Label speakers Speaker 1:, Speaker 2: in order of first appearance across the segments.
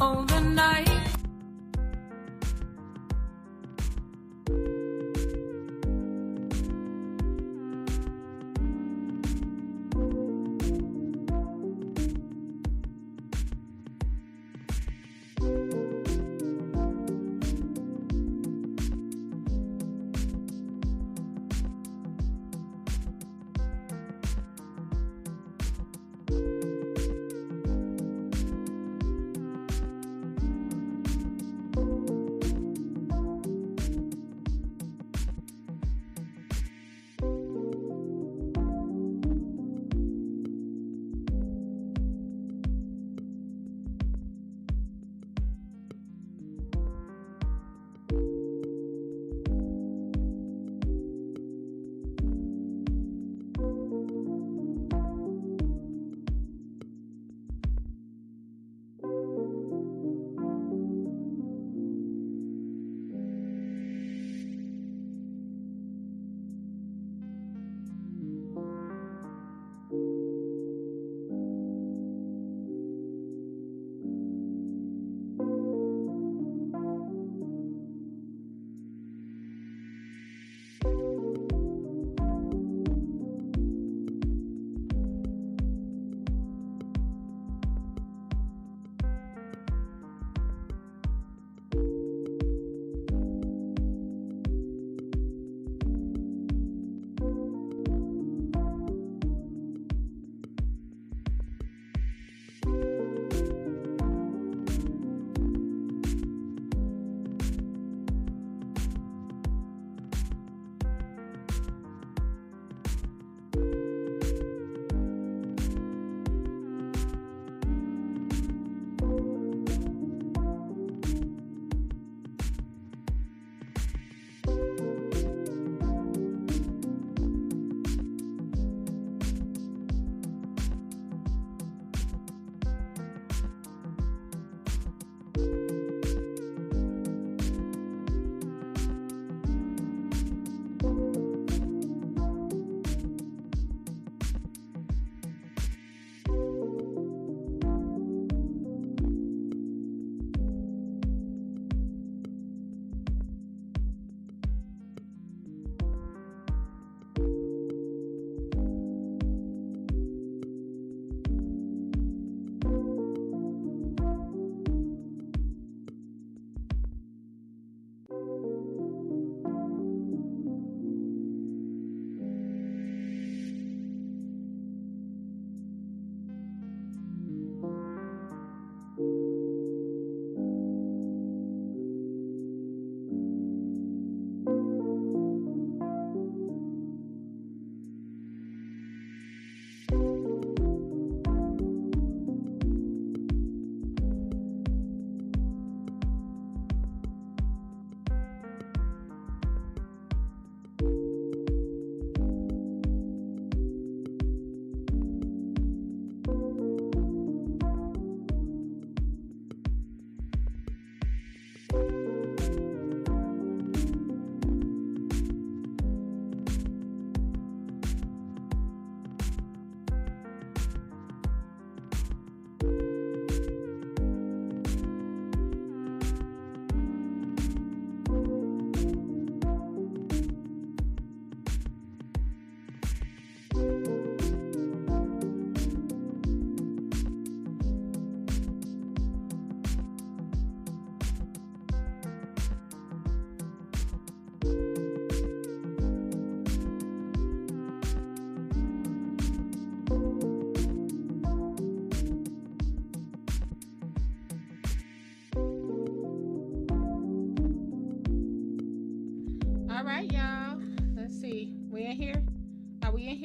Speaker 1: Overnight.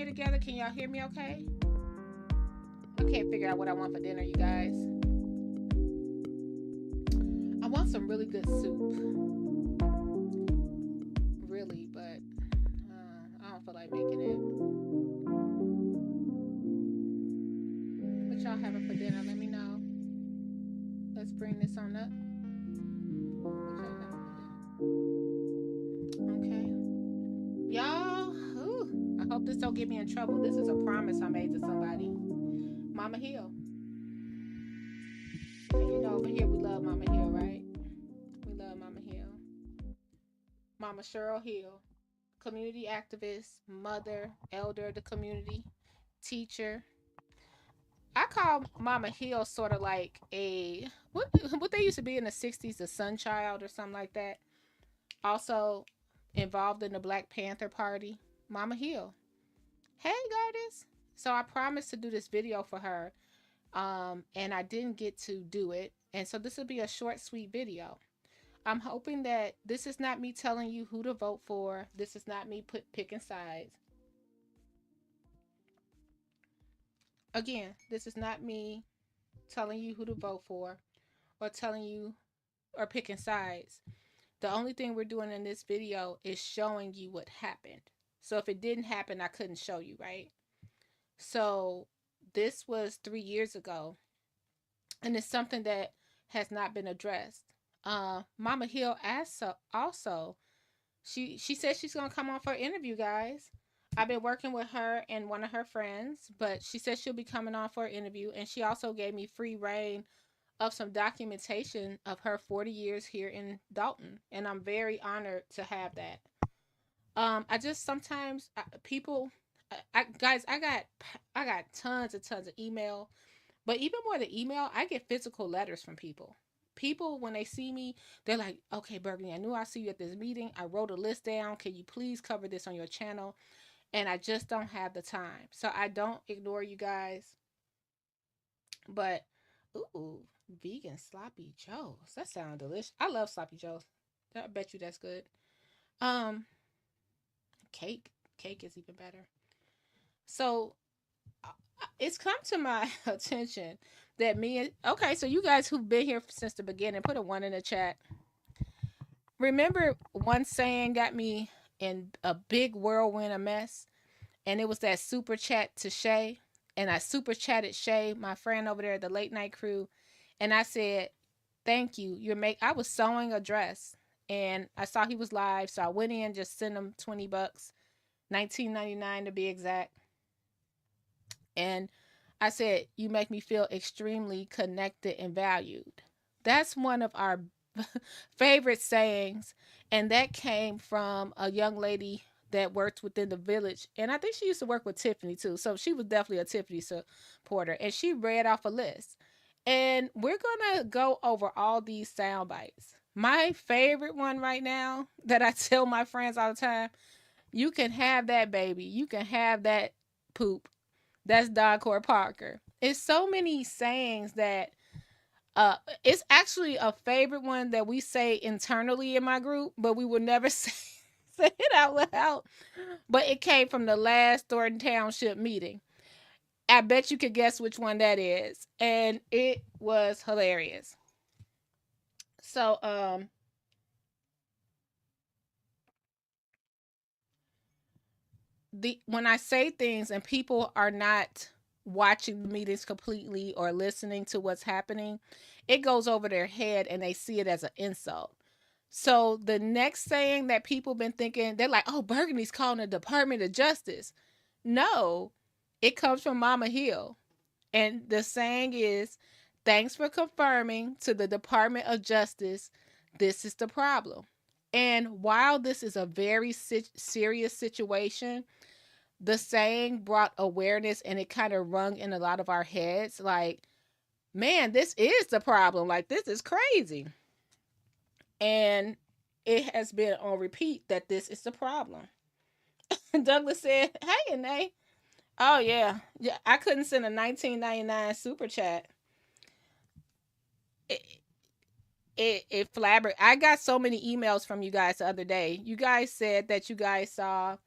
Speaker 2: here together? Can y'all hear me okay? I can't figure out what I want for dinner, you guys. I want some really good soup. Really, but I don't feel like making it. What y'all having for dinner? Let me know. Let's bring this on up. What y'all having for dinner? Okay. Y'all, I hope this don't get me in trouble. This is a promise I made to somebody. Mama Hill. And you know over here we love Mama Hill, right? We love Mama Hill. Mama Cheryl Hill. Community activist, mother, elder of the community, teacher. I call Mama Hill sort of like a what they used to be in the 60s, the Sun Child or something like that. Also involved in the Black Panther Party. Mama Hill. Hey, Goddess. So I promised to do this video for her. And I didn't get to do it. And so this will be a short, sweet video. I'm hoping that this is not me telling you who to vote for. This is not me picking sides. Again, this is not me telling you who to vote for or telling you or picking sides. The only thing we're doing in this video is showing you what happened. So if it didn't happen, I couldn't show you, right? So this was 3 years ago. And it's something that has not been addressed. Mama Hill asked also, she said she's going to come on for an interview, guys. I've been working with her and one of her friends, but she said she'll be coming on for an interview. And she also gave me free reign of some documentation of her 40 years here in Dolton. And I'm very honored to have that. I just sometimes people, guys, I got tons and tons of email, but even more than email, I get physical letters from people. People, when they see me, they're like, okay, Burgundy, I knew I see you at this meeting. I wrote a list down. Can you please cover this on your channel? And I just don't have the time. So I don't ignore you guys. But, ooh, vegan sloppy joes. That sounds delicious. I love sloppy joes. I bet you that's good. Cake. Cake is even better. So it's come to my attention that okay, so you guys who've been here since the beginning, put a 1 in the chat. Remember one saying got me in a big whirlwind of mess, and it was that super chat to Shay, and I super chatted Shay, my friend over there at the late night crew, and I said, thank you. I was sewing a dress, and I saw he was live, so I went in, just sent him $20, $19.99 to be exact. And I said, you make me feel extremely connected and valued. That's one of our favorite sayings. And that came from a young lady that worked within the village. And I think she used to work with Tiffany too. So she was definitely a Tiffany supporter. And she read off a list. And we're going to go over all these sound bites. My favorite one right now that I tell my friends all the time, you can have that baby. You can have that poop. That's Doncor Parker. It's so many sayings that it's actually a favorite one that we say internally in my group, but we would never say it out loud. But it came from the last Thornton Township meeting. I bet you could guess which one that is. And it was hilarious. So when I say things and people are not watching the meetings completely or listening to what's happening, it goes over their head and they see it as an insult. So the next saying that people been thinking, they're like, oh, Burgundy's calling the Department of Justice. No, it comes from Mama Hill. And the saying is, thanks for confirming to the Department of Justice, this is the problem. And while this is a very serious situation, the saying brought awareness and it kind of rung in a lot of our heads. Like, man, this is the problem. Like, this is crazy. And it has been on repeat that this is the problem. Douglas said, hey, Anae. Oh, yeah. I couldn't send a $19.99 super chat. It flabbergasted. I got so many emails from you guys the other day. You guys said that you guys saw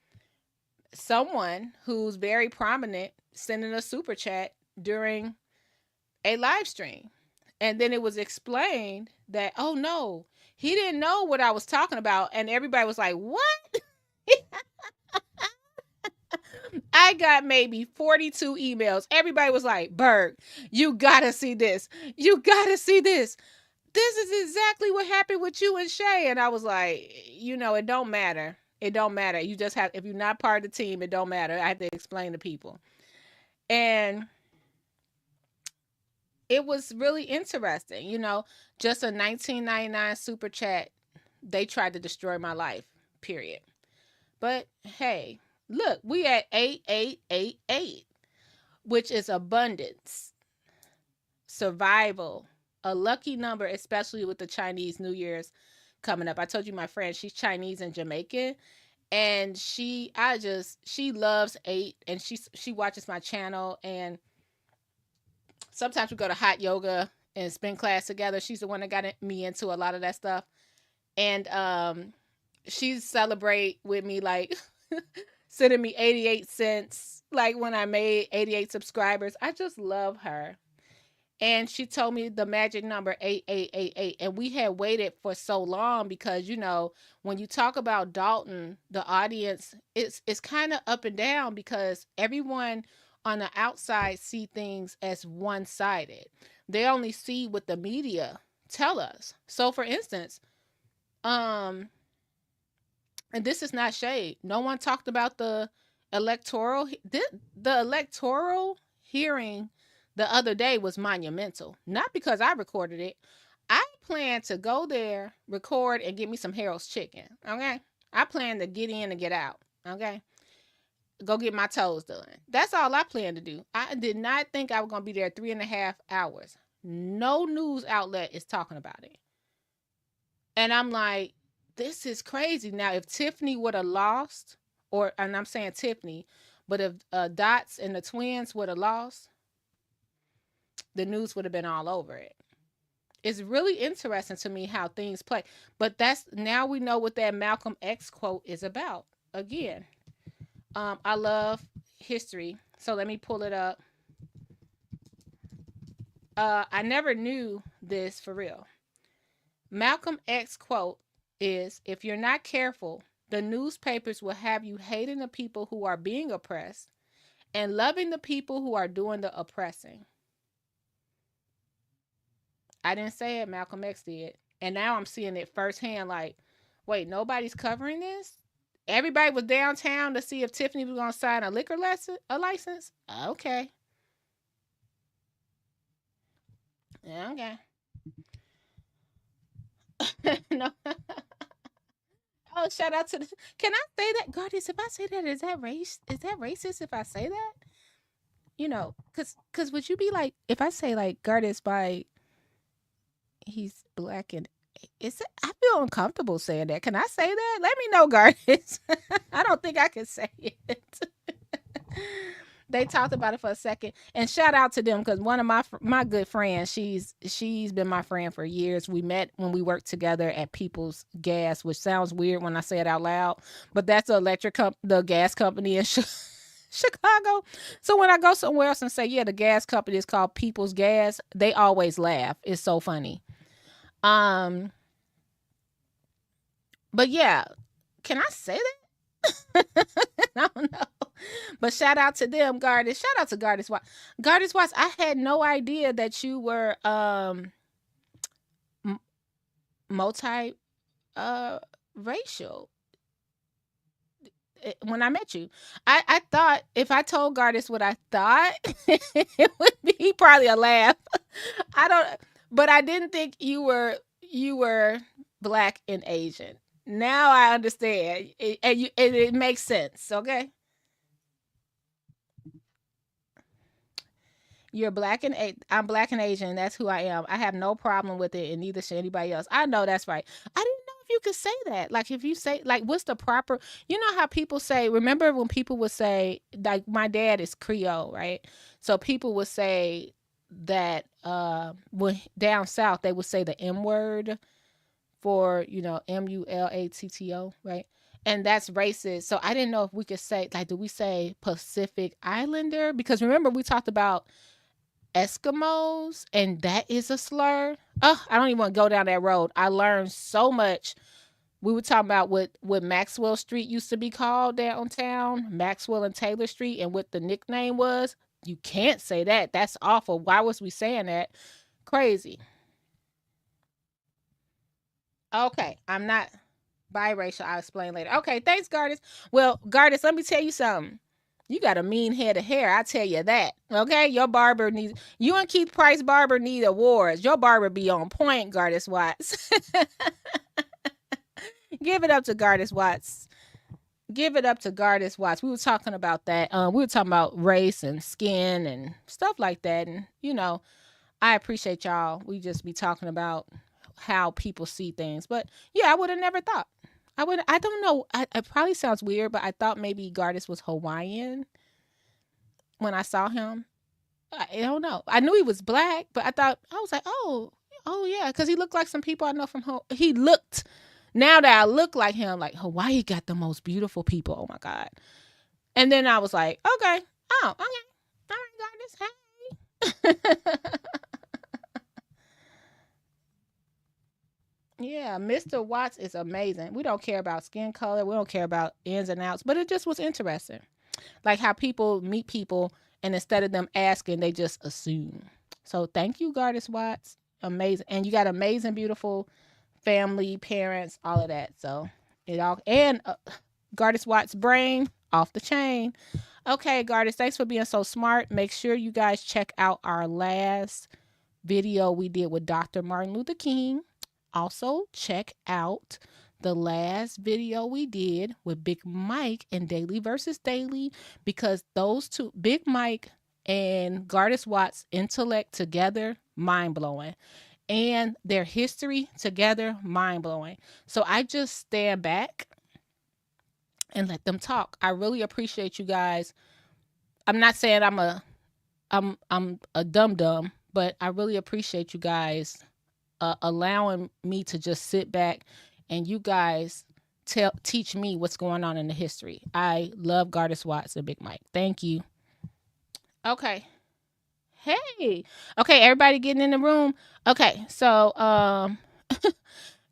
Speaker 2: someone who's very prominent sending a super chat during a live stream. And then it was explained that, oh no, he didn't know what I was talking about. And everybody was like, what? I got maybe 42 emails. Everybody was like, Berg, you gotta see this. You gotta see this. This is exactly what happened with you and Shay. And I was like, it don't matter. It don't matter. You just have, if you're not part of the team, it don't matter. I have to explain to people. And it was really interesting, just a 1999 super chat. They tried to destroy my life, period. But hey, look, we at 8888, which is abundance, survival, a lucky number, especially with the Chinese New Year's coming up. I told you my friend, she's Chinese and Jamaican, and she loves 8, and she watches my channel, and sometimes we go to hot yoga and spin class together. She's the one that got me into a lot of that stuff. And she celebrate with me, like sending me 88 cents, like when I made 88 subscribers. I just love her. And she told me the magic number 8888. And we had waited for so long because, when you talk about Dolton, the audience, it's kind of up and down because everyone on the outside see things as one-sided. They only see what the media tell us. So for instance, and this is not shade. No one talked about the electoral hearing the other day was monumental. Not because I recorded it. I plan to go there, record, and get me some Harold's chicken. Okay? I plan to get in and get out. Okay? Go get my toes done. That's all I plan to do. I did not think I was going to be there 3.5 hours. No news outlet is talking about it. And I'm like, this is crazy. Now, if Tiffany would have lost, and I'm saying Tiffany, but if Dots and the twins would have lost, the news would have been all over it. It's really interesting to me how things play. But now we know what that Malcolm X quote is about. Again, I love history. So let me pull it up. I never knew this for real. Malcolm X quote is, if you're not careful, the newspapers will have you hating the people who are being oppressed and loving the people who are doing the oppressing. I didn't say it, Malcolm X did. And now I'm seeing it firsthand, like, wait, nobody's covering this? Everybody was downtown to see if Tiffany was going to sign a liquor license? Okay. Okay. No. Oh, shout out to can I say that? Goddess, if I say that, is that racist if I say that? Cause would you be like, if I say like Goddess by he's black and I feel uncomfortable saying that. Can I say that? Let me know, Goddess. I don't think I can say it. They talked about it for a second, and shout out to them because one of my good friends, she's been my friend for years. We met when we worked together at People's Gas, which sounds weird when I say it out loud, but that's the gas company in Chicago. So when I go somewhere else and say, yeah, the gas company is called People's Gas, they always laugh. It's so funny. But yeah, can I say that? I don't know. But shout out to them, Goddess. Shout out to Goddess Watts. Goddess Watts, I had no idea that you were multi racial. When I met you, I thought if I told Goddess what I thought, it would be probably a laugh. But I didn't think you were black and Asian. Now I understand, and it makes sense. Okay. You're black and I'm black and Asian. That's who I am. I have no problem with it, and neither should anybody else. I know that's right. I didn't know if you could say that. Like, if you say, like, what's the proper? You know how people say? Remember when people would say, like, my dad is Creole, right? So people would say that when down south they would say the M word for MULATTO, right? and that's racist. So I didn't know if we could say, like, do we say Pacific Islander? Because remember we talked about Eskimos, and that is a slur. Oh, I don't even want to go down that road. I learned so much. We were talking about what Maxwell Street used to be called downtown, Maxwell and Taylor Street, and what the nickname was. You can't say that. That's awful. Why was we saying that? Crazy. Okay, I'm not biracial. I'll explain later. Okay, thanks, Gardis. Well, Gardis, let me tell you something. You got a mean head of hair, I tell you that. Okay, your barber needs, you and Keith Price barber need awards. Your barber be on point, Gardis Watts. Give it up to Gardis Watts. Give it up to Gardis Watts. We were talking about that. We were talking about race and skin and stuff like that. And I appreciate y'all. We just be talking about how people see things. But yeah, I would have never thought. I don't know. It probably sounds weird, but I thought maybe Gardis was Hawaiian when I saw him. I don't know. I knew he was black, but I was like, oh yeah, because he looked like some people I know from home. He looked, now that I look like him, like Hawaii got the most beautiful people. Oh my God. And then I was like, okay. Oh, okay. All right, Gardis. Hey. Yeah, Mr. Watts is amazing. We don't care about skin color. We don't care about ins and outs, but it just was interesting. Like how people meet people and instead of them asking, they just assume. So thank you, Gardis Watts. Amazing. And you got amazing, beautiful family, parents, all of that. So it all, and Gardis Watts' brain off the chain. Okay, Gardis, thanks for being so smart. Make sure you guys check out our last video we did with Dr. Martin Luther King. Also, check out the last video we did with Big Mike and Daily versus Daily, because those two, Big Mike and Gardis Watts' intellect together, mind-blowing. And their history together, mind-blowing. So I just stand back and let them talk. I really appreciate you guys. I'm not saying I'm a dum-dum, but I really appreciate you guys allowing me to just sit back and you guys teach me what's going on in the history. I love Gardis Watts and Big Mike. Thank you. Okay. Hey. Okay, everybody getting in the room. Okay, so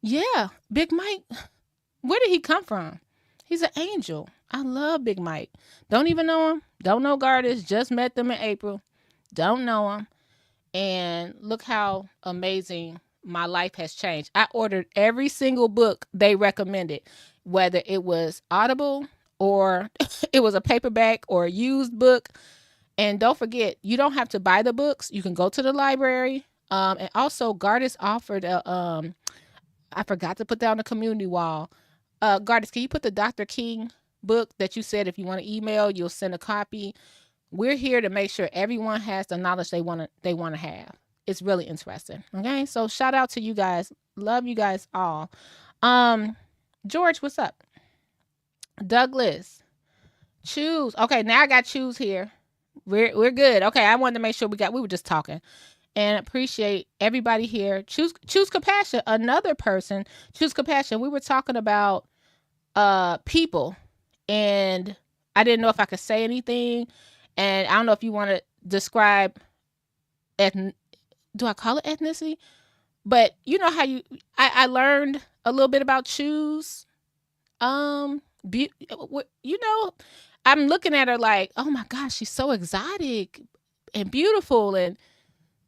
Speaker 2: yeah, Big Mike, where did he come from? He's an angel. I love Big Mike. Don't even know him. Don't know Gardis. Just met them in April. Don't know him. And look how amazing my life has changed. I ordered every single book they recommended, whether it was Audible or it was a paperback or a used book. And don't forget, you don't have to buy the books. You can go to the library. And also Gardis offered I forgot to put that on the community wall. Gardis, can you put the Dr. King book that you said if you want to email, you'll send a copy? We're here to make sure everyone has the knowledge they want to have. It's really interesting. Okay, so shout out to you guys. Love you guys all. George, what's up? Douglas, choose. Okay, now I got choose here. We're good. Okay, I wanted to make sure we were just talking. And appreciate everybody here. Choose compassion. Another person, choose compassion. We were talking about people, and I didn't know if I could say anything. And I don't know if you want to describe do I call it ethnicity? But you know how I learned a little bit about choose. I'm looking at her like, oh my gosh, she's so exotic and beautiful, and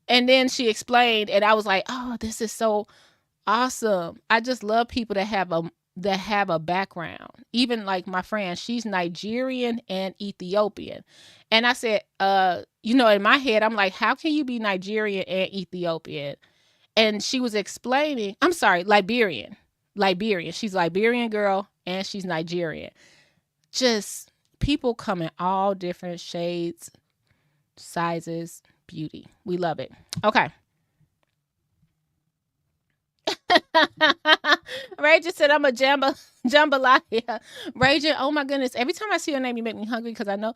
Speaker 2: then she explained, and I was like, oh, this is so awesome. I just love people that have a background. Even like my friend, she's Nigerian and Ethiopian. And I said, in my head, I'm like, how can you be Nigerian and Ethiopian? And she was explaining, I'm sorry, Liberian. She's Liberian girl and she's Nigerian. Just people come in all different shades, sizes, beauty. We love it. Okay. Rajan said, I'm a jambalaya. Rajan, oh my goodness. Every time I see your name, you make me hungry because I know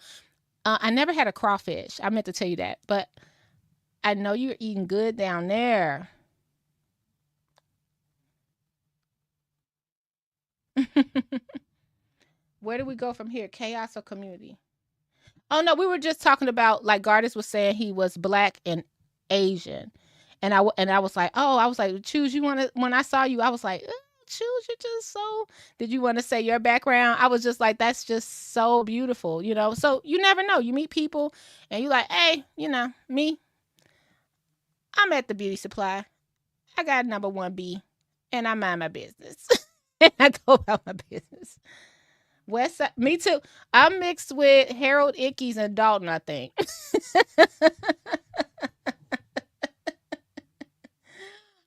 Speaker 2: I never had a crawfish. I meant to tell you that. But I know you're eating good down there. Where do we go from here? Chaos or community? Oh no, we were just talking about, like, Gardis was saying he was black and Asian, and I was like, oh, I was like, choose. You want to? When I saw you, I was like, choose. You're just so. Did you want to say your background? I was just like, that's just so beautiful, you know. So you never know. You meet people, and you like, hey, you know, me. I'm at the beauty supply. I got number 1B, and I mind my business. And I go about my business. West Side, me too. I'm mixed with Harold Ickes and Dolton, I think.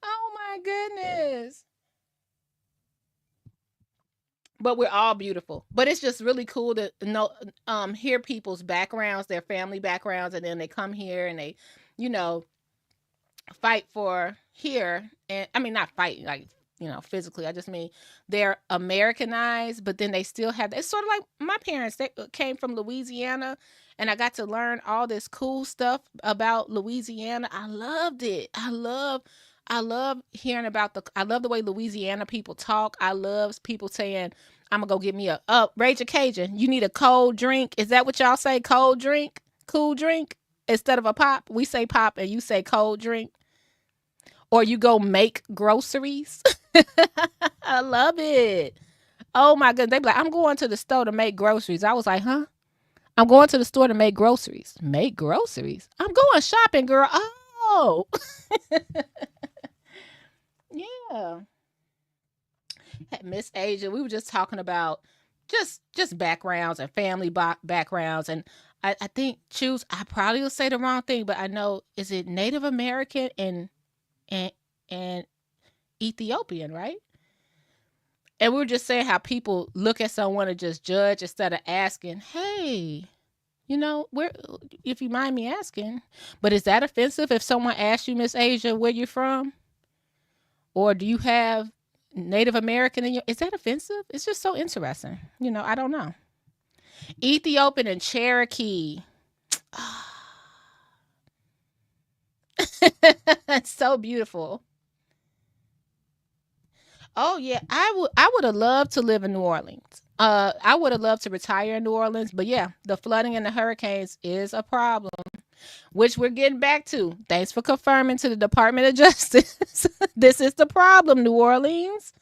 Speaker 2: Oh my goodness. But we're all beautiful. But it's just really cool to know, hear people's backgrounds, their family backgrounds, and then they come here and they, you know, fight for here. And I mean, not fight like, you know, physically. I just mean they're Americanized, but then they still have, it's sort of like my parents. They came from Louisiana, and I got to learn all this cool stuff about Louisiana. I loved it. I love hearing about I love the way Louisiana people talk. I love people saying, I'm gonna go get me a Rage a Cajun. You need a cold drink. Is that what y'all say? Cold drink? Cool drink? Instead of a pop? We say pop and you say cold drink. Or you go make groceries. I love it. Oh my goodness. They be like, I'm going to the store to make groceries. I was like, huh? I'm going to the store to make groceries. Make groceries? I'm going shopping, girl. Oh. Yeah. Miss Asia, we were just talking about just backgrounds and family backgrounds. And I think I probably will say the wrong thing, but I know, is it Native American and and Ethiopian, right? And we were just saying how people look at someone and just judge instead of asking, hey, you know, where, if you mind me asking. But is that offensive if someone asks you, Miss Asia, where you're from? Or do you have Native American in your, is that offensive? It's just so interesting. You know, I don't know. Ethiopian and Cherokee. It's so beautiful. Oh yeah, I would have loved to live in New Orleans. I would have loved to retire in New Orleans, but yeah, the flooding and the hurricanes is a problem, which we're getting back to. Thanks for confirming to the Department of Justice. This is the problem, New Orleans.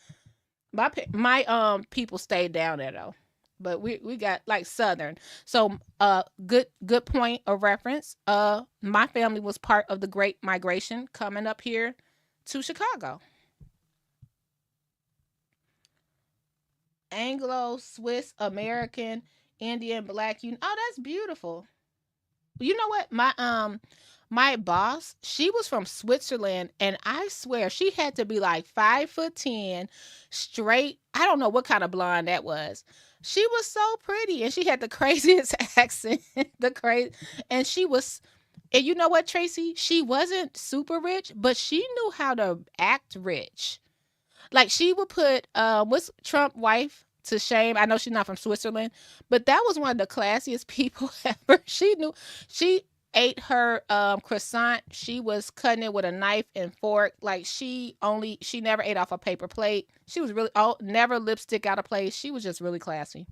Speaker 2: My people stayed down there though. But we got like Southern. So good point of reference. My family was part of the Great Migration coming up here to Chicago. Anglo, Swiss, American, Indian, Black. You, oh, that's beautiful. You know what? My boss, she was from Switzerland, and I swear she had to be like 5'10", straight. I don't know what kind of blonde that was. She was so pretty, and she had the craziest accent. The crazy, and she was. And you know what, Tracy? She wasn't super rich, but she knew how to act rich. Like she would put what's Trump wife to shame. I know she's not from Switzerland, but that was one of the classiest people ever. She ate her croissant. She was cutting it with a knife and fork. Like she never ate off a paper plate. She was really never lipstick out of place. She was just really classy.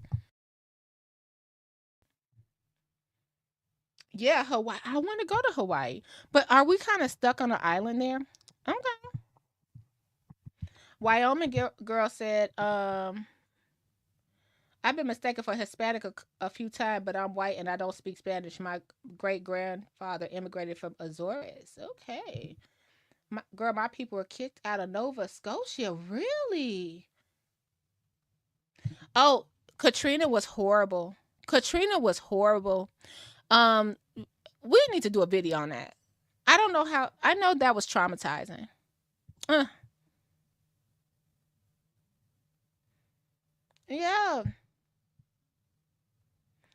Speaker 2: Yeah, Hawaii. I want to go to Hawaii, but are we kind of stuck on an island there? Okay. Wyoming girl said, I've been mistaken for Hispanic a few times, but I'm white and I don't speak Spanish. My great grandfather immigrated from Azores. Okay. My people were kicked out of Nova Scotia. Really? Oh, Katrina was horrible. Katrina was horrible. Um, we need to do a video on that. I don't know how. I know that was traumatizing. Uh, yeah.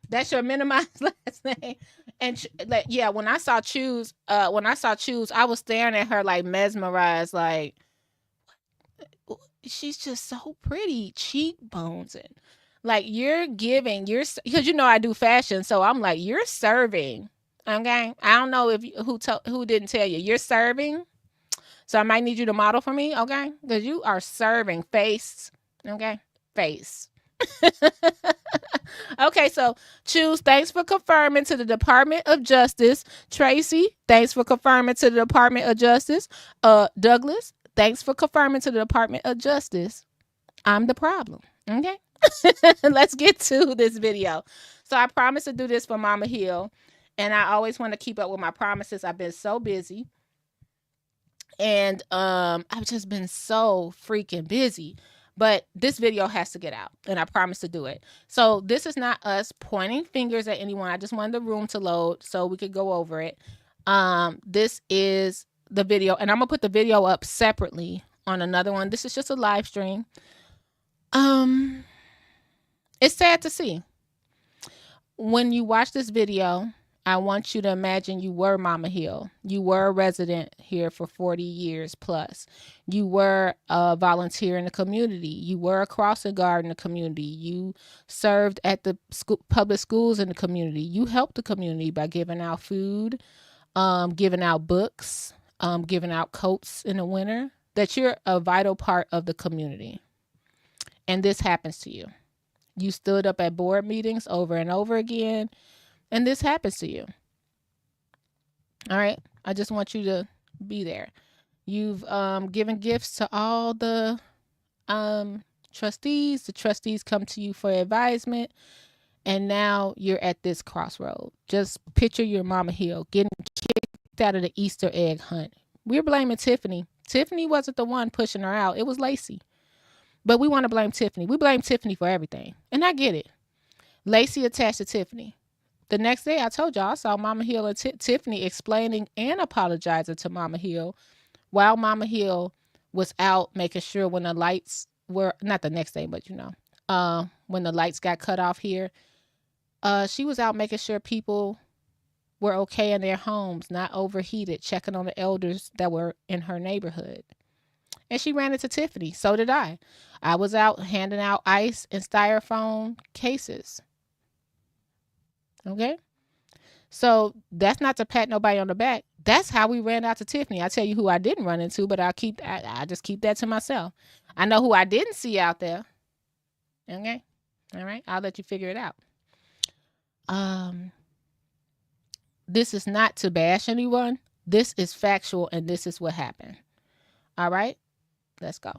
Speaker 2: That's your minimized last name. And like, yeah, when I saw choose, I was staring at her like mesmerized, like she's just so pretty, cheekbones and like you're giving, because you know I do fashion, so I'm like you're serving. Okay, I don't know if who didn't tell you you're serving, so I might need you to model for me. Okay, because you are serving face. Okay, face. Okay, so choose thanks for confirming to the Department of Justice. Tracy, thanks for confirming to the Department of Justice. Douglas, thanks for confirming to the Department of Justice. I'm the problem. Okay. Let's get to this video. So I promised to do this for Mama Hill, and I always want to keep up with my promises. I've been so busy. And I've just been so freaking busy. But this video has to get out, and I promise to do it. So this is not us pointing fingers at anyone. I just wanted the room to load so we could go over it. This is the video, and I'm gonna put the video up separately on another one. This is just a live stream. It's sad to see. When you watch this video, I want you to imagine you were Mama Hill. You were a resident here for 40 years plus. You were a volunteer in the community. You were a crossing guard in the community. You served at the public schools in the community. You helped the community by giving out food, giving out books, giving out coats in the winter. That you're a vital part of the community. And this happens to you. You stood up at board meetings over and over again. And this happens to you. All right. I just want you to be there. You've given gifts to all the trustees. The trustees come to you for advisement. And now you're at this crossroad. Just picture your Mama Hill getting kicked out of the Easter egg hunt. We're blaming Tiffany. Tiffany wasn't the one pushing her out. It was Lacey. But we want to blame Tiffany. We blame Tiffany for everything. And I get it. Lacey attached to Tiffany. The next day, I told y'all, I saw Mama Hill and Tiffany explaining and apologizing to Mama Hill while Mama Hill was out making sure when the lights were, not the next day, but when the lights got cut off here, she was out making sure people were okay in their homes, not overheated, checking on the elders that were in her neighborhood. And she ran into Tiffany. So did I. I was out handing out ice and styrofoam cases. Okay, so that's not to pat nobody on the back. That's how we ran out to Tiffany. I tell you who I didn't run into, but I just keep that to myself. I know who I didn't see out there. Okay, all right, I'll let you figure it out. This is not to bash anyone. This is factual, and this is what happened. All right, let's go.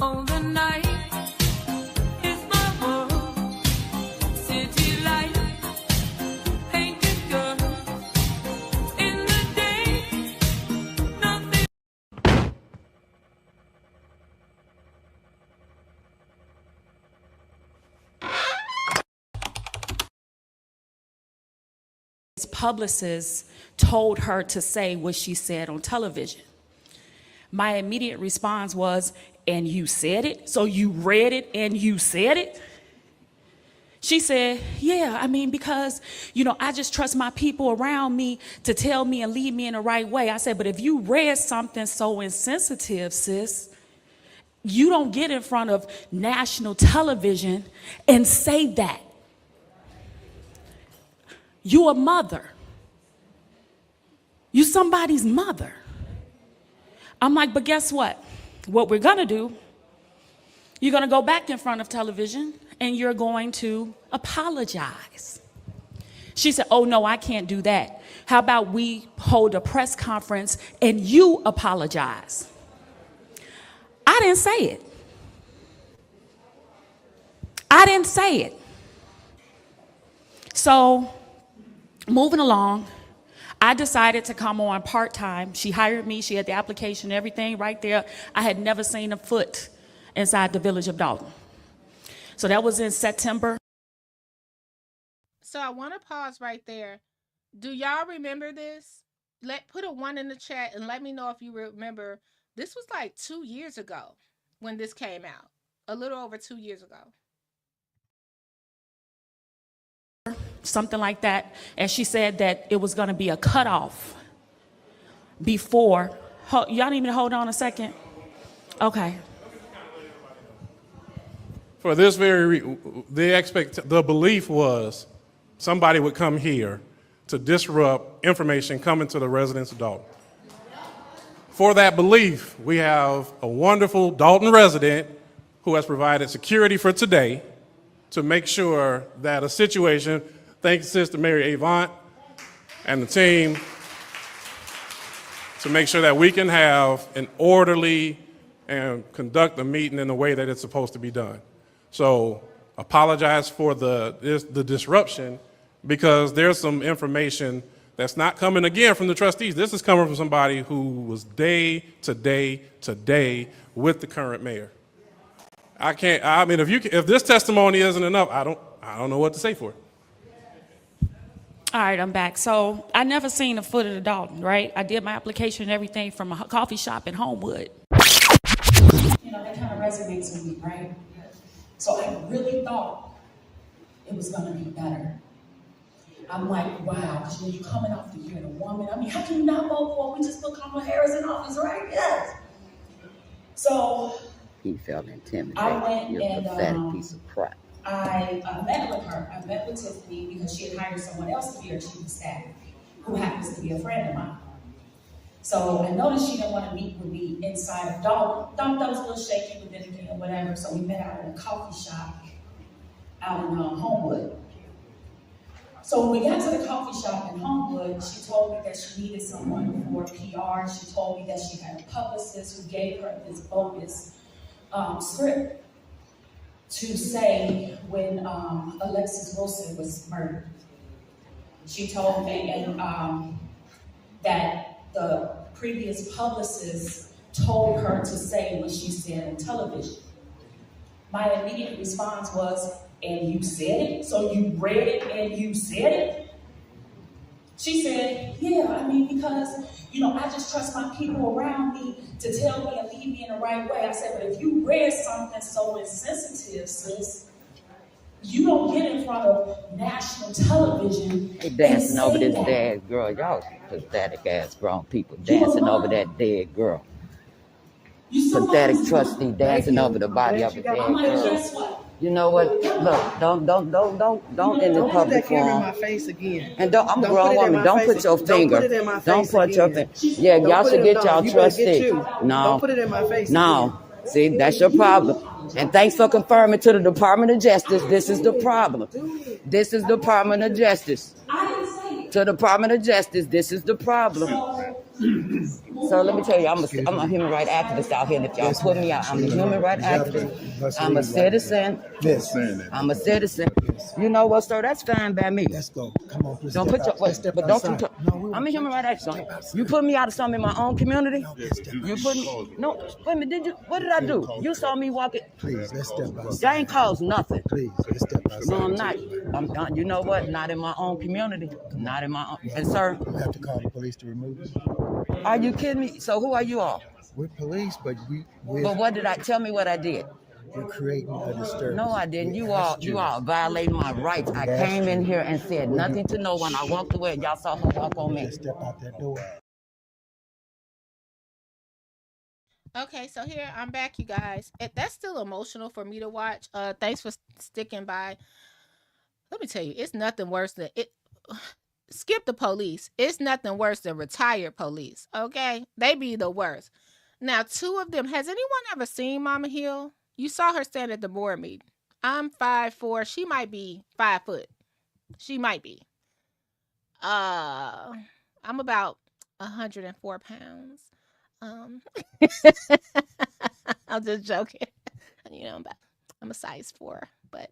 Speaker 1: All the night is my world. City light, painted girls. In the day, nothing.
Speaker 3: His publicist told her to say what she said on television. My immediate response was, and you said it? So you read it and you said it? She said, yeah, I mean, because, I just trust my people around me to tell me and lead me in the right way. I said, but if you read something so insensitive, sis, you don't get in front of national television and say that. You a mother. You somebody's mother. I'm like, but guess what? What we're gonna do, you're gonna go back in front of television and you're going to apologize. She said, oh no, I can't do that. How about we hold a press conference and you apologize? I didn't say it. I didn't say it. So, moving along, I decided to come on part-time. She hired me. She had the application, everything right there. I had never seen a foot inside the village of Dolton. So that was in September.
Speaker 2: So I want to pause right there. Do y'all remember this? Put a 1 in the chat and let me know if you remember. This was like 2 years ago when this came out. A little over 2 years ago.
Speaker 3: Something like that, and she said that it was going to be a cutoff before. Y'all need me to hold on a second? Okay.
Speaker 4: For this the belief was somebody would come here to disrupt information coming to the residents of Dolton. For that belief, we have a wonderful Dolton resident who has provided security for today to make sure that a situation, thanks Sister Mary Avant and the team, to make sure that we can have an orderly and conduct the meeting in the way that it's supposed to be done. So apologize for the disruption, because there's some information that's not coming again from the trustees. This is coming from somebody who was day to day to day with the current mayor. I mean, if this testimony isn't enough, I don't know what to say for it.
Speaker 3: All right, I'm back. So I never seen a foot of the Dolton, right? I did my application and everything from a coffee shop in Homewood. You know, that kind of resonates with me, right? So I really thought it was gonna be better. I'm like, wow, because when you're coming off the year and a woman, I mean, how can you not vote for? We just put Kamala Harris in office, right? Yes. So
Speaker 5: he felt intimidated.
Speaker 3: I went
Speaker 5: You're
Speaker 3: and
Speaker 5: a pathetic piece of crap.
Speaker 3: I met with her. I met with Tiffany because she had hired someone else to be her chief of staff, who happens to be a friend of mine. So I noticed she didn't want to meet with me inside of Dolton. Thought that was a little shaky, but then again, whatever. So we met out in a coffee shop out in Homewood. So when we got to the coffee shop in Homewood, she told me that she needed someone for PR. She told me that she had a publicist who gave her this bogus script to say when Alexis Wilson was murdered. She told me that the previous publicist told her to say what she said on television. My immediate response was, and you said it? So you read it and you said it? She said, yeah, I mean, because, you know, I just trust my people around me to tell me and lead me in the right way. I said, but if you read something so insensitive, sis, you don't get in front of national television.
Speaker 5: They dancing over this
Speaker 3: that.
Speaker 5: dead girl. Y'all pathetic ass grown people dancing over that dead girl. Pathetic trustee dancing over the body of a dead girl. You know what? Look, don't in the public forum.
Speaker 6: My face again.
Speaker 5: And I'm a grown woman. Don't put your finger. Don't put your finger. Yeah, y'all should get y'all trustee. No.
Speaker 6: Don't put it in my face.
Speaker 5: No. See, that's your problem. And thanks for confirming to the Department of Justice, this is the problem. This is the Department of Justice. To the Department of Justice, this is the problem. So let me tell you, I'm a human rights activist out here, and if y'all put me out, I'm a human rights activist. I'm a citizen. I'm a citizen. You know what, sir? That's fine by me.
Speaker 7: Let's go. Come on, please.
Speaker 5: Don't put your but don't you I'm a human rights activist. You put me out of something in my own community. You put me. No, wait a minute. What did I do? You saw me walking.
Speaker 7: Please, let's step outside.
Speaker 5: I ain't caused nothing.
Speaker 7: Please, let's step outside.
Speaker 5: No, I'm not. You know what? Not in my own community. Not in my own. And sir,
Speaker 7: You have to call the police to remove us.
Speaker 5: are you kidding me? So who are you all?
Speaker 7: We're police, but
Speaker 5: But what did I tell me what I did?
Speaker 7: we're creating a disturbance.
Speaker 5: No, I didn't. You
Speaker 7: That's
Speaker 5: all violating my rights. I
Speaker 7: That's
Speaker 5: came in
Speaker 7: true.
Speaker 5: here and said nothing to no one. I walked away and y'all saw her walk on me.
Speaker 7: Just step out that door.
Speaker 2: Okay, so here I'm back, you guys. That's still emotional for me to watch. Thanks for sticking by. Let me tell you, it's nothing worse than it. Skip the police. It's nothing worse than retired police. Okay, they be the worst. Now, two of them. Has anyone ever seen Mama Hill? You saw her stand at the board meeting. I'm 5'4". She might be 5 foot. She might be. I'm about 104 pounds. I'm just joking. You know, I'm a size 4, but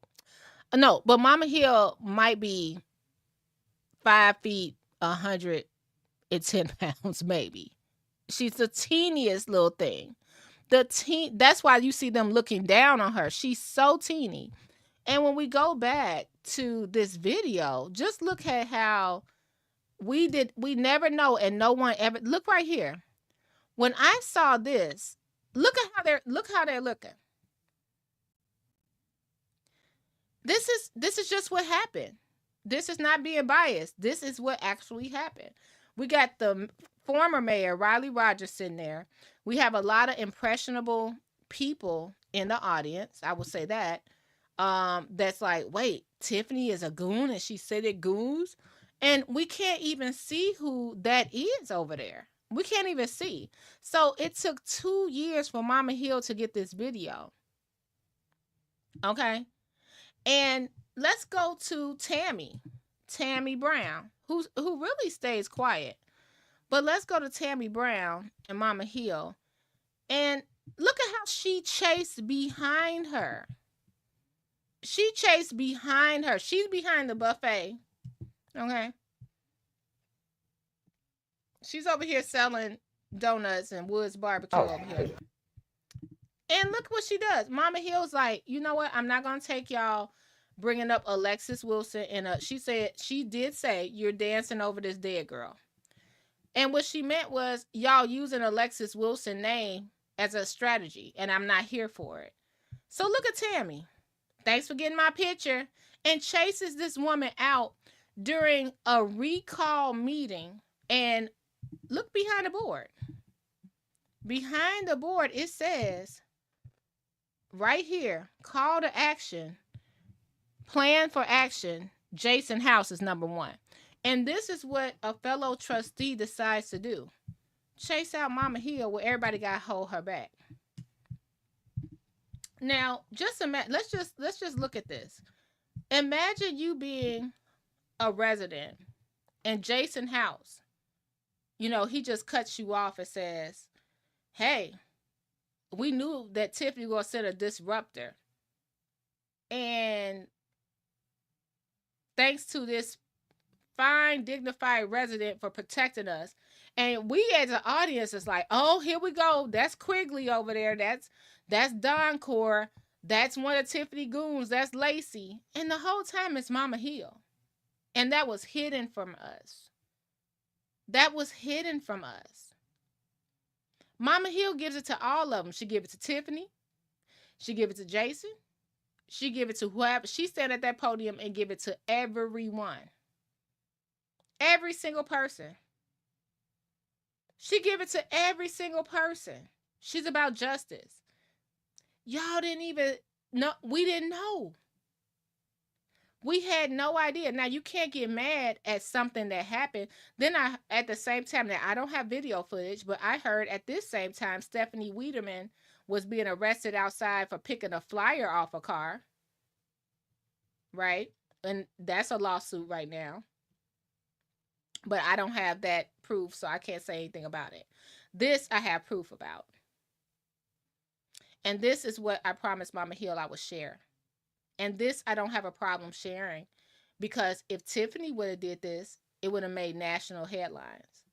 Speaker 2: no. But Mama Hill might be 5 feet, 110 pounds, maybe. She's the teeniest little thing. That's why you see them looking down on her. She's so teeny. And when we go back to this video, just look at how we never know, and no one ever look right here. When I saw this, look how they're looking. This is just what happened. This is not being biased. This is what actually happened. We got the former mayor, Riley Rogers, sitting there. We have a lot of impressionable people in the audience. I will say that. That's like, wait, Tiffany is a goon and she said it goons. And we can't even see who that is over there. We can't even see. So it took 2 years for Mama Hill to get this video. Okay. And let's go to Tammy Brown, who really stays quiet. But let's go to Tammy Brown and Mama Hill. And look at how she chased behind her. She chased behind her. She's behind the buffet. Okay. She's over here selling donuts and Woods barbecue over here. And look what she does. Mama Hill's like, you know what? I'm not going to take y'all bringing up Alexis Wilson. And she did say, you're dancing over this dead girl. And what she meant was y'all using Alexis Wilson name as a strategy. And I'm not here for it. So look at Tammy. Thanks for getting my picture. And chases this woman out during a recall meeting. And look behind the board. Behind the board, it says right here, call to action, plan for action, Jason House is number 1. And this is what a fellow trustee decides to do. Chase out Mama Hill where everybody got to hold her back. Now, let's just look at this. Imagine you being a resident and Jason House, he just cuts you off and says, hey, we knew that Tiffany was going to send a disruptor. And thanks to this fine, dignified resident for protecting us. And we as an audience is like, oh, here we go. That's Quigley over there. That's Don Core. That's one of Tiffany goons. That's Lacey. And the whole time it's Mama Hill. And that was hidden from us. That was hidden from us. Mama Hill gives it to all of them. She give it to Tiffany. She give it to Jason. She give it to whoever. She stand at that podium and give it to everyone. Every single person. She give it to every single person. She's about justice. Y'all didn't even know. We didn't know. We had no idea. Now, you can't get mad at something that happened. Then at the same time, now I don't have video footage, but I heard at this same time, Stephanie Wiedemann was being arrested outside for picking a flyer off a car. Right? And that's a lawsuit right now. But I don't have that proof, so I can't say anything about it. This I have proof about. And this is what I promised Mama Hill I would share. And this I don't have a problem sharing, because if Tiffany would have did this, it would have made national headlines.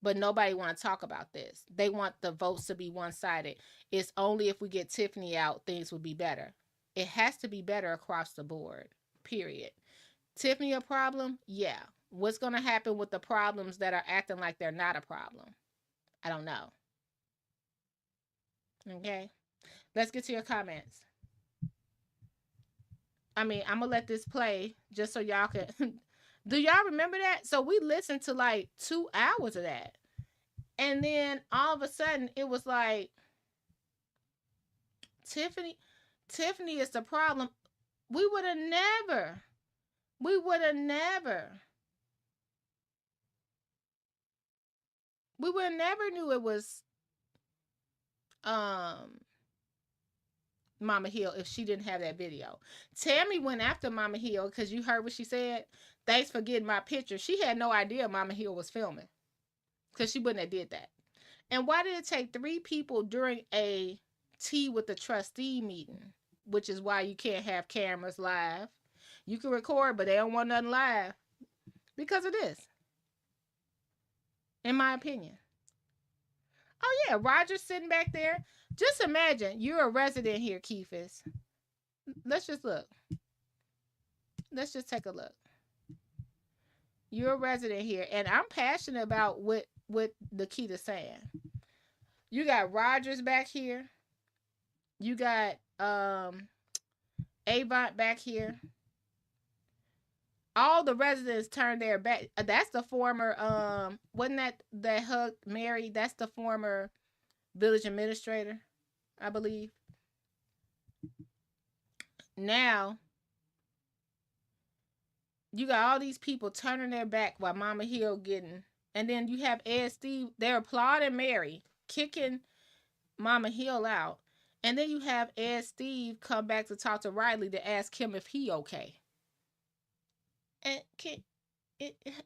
Speaker 2: But nobody want to talk about this. They want the votes to be one-sided. It's only if we get Tiffany out, things will be better. It has to be better across the board, period. Tiffany a problem? Yeah. What's going to happen with the problems that are acting like they're not a problem? I don't know. Okay. Let's get to your comments. I'm going to let this play just so y'all can... Do y'all remember that? So we listened to like 2 hours of that. And then all of a sudden it was like, Tiffany is the problem. We would have never knew it was Mama Hill if she didn't have that video. Tammy went after Mama Hill because you heard what she said. Thanks for getting my picture. She had no idea Mama Hill was filming, because she wouldn't have did that. And why did it take 3 people during a tea with the trustee meeting, which is why you can't have cameras live? You can record, but they don't want nothing live because of this, in my opinion. Oh, yeah, Roger's sitting back there. Just imagine you're a resident here, Keefus. Let's just look. Let's just take a look. You're a resident here, and I'm passionate about what Nikita's saying. You got Rogers back here. You got Avant back here. All the residents turned their back. That's the former, wasn't that Hug Mary? That's the former village administrator, I believe. Now, You got all these people turning their back while Mama Hill getting, and then you have Ed Steve, they're applauding Mary, kicking Mama Hill out. And then you have Ed Steve come back to talk to Riley to ask him if he okay. And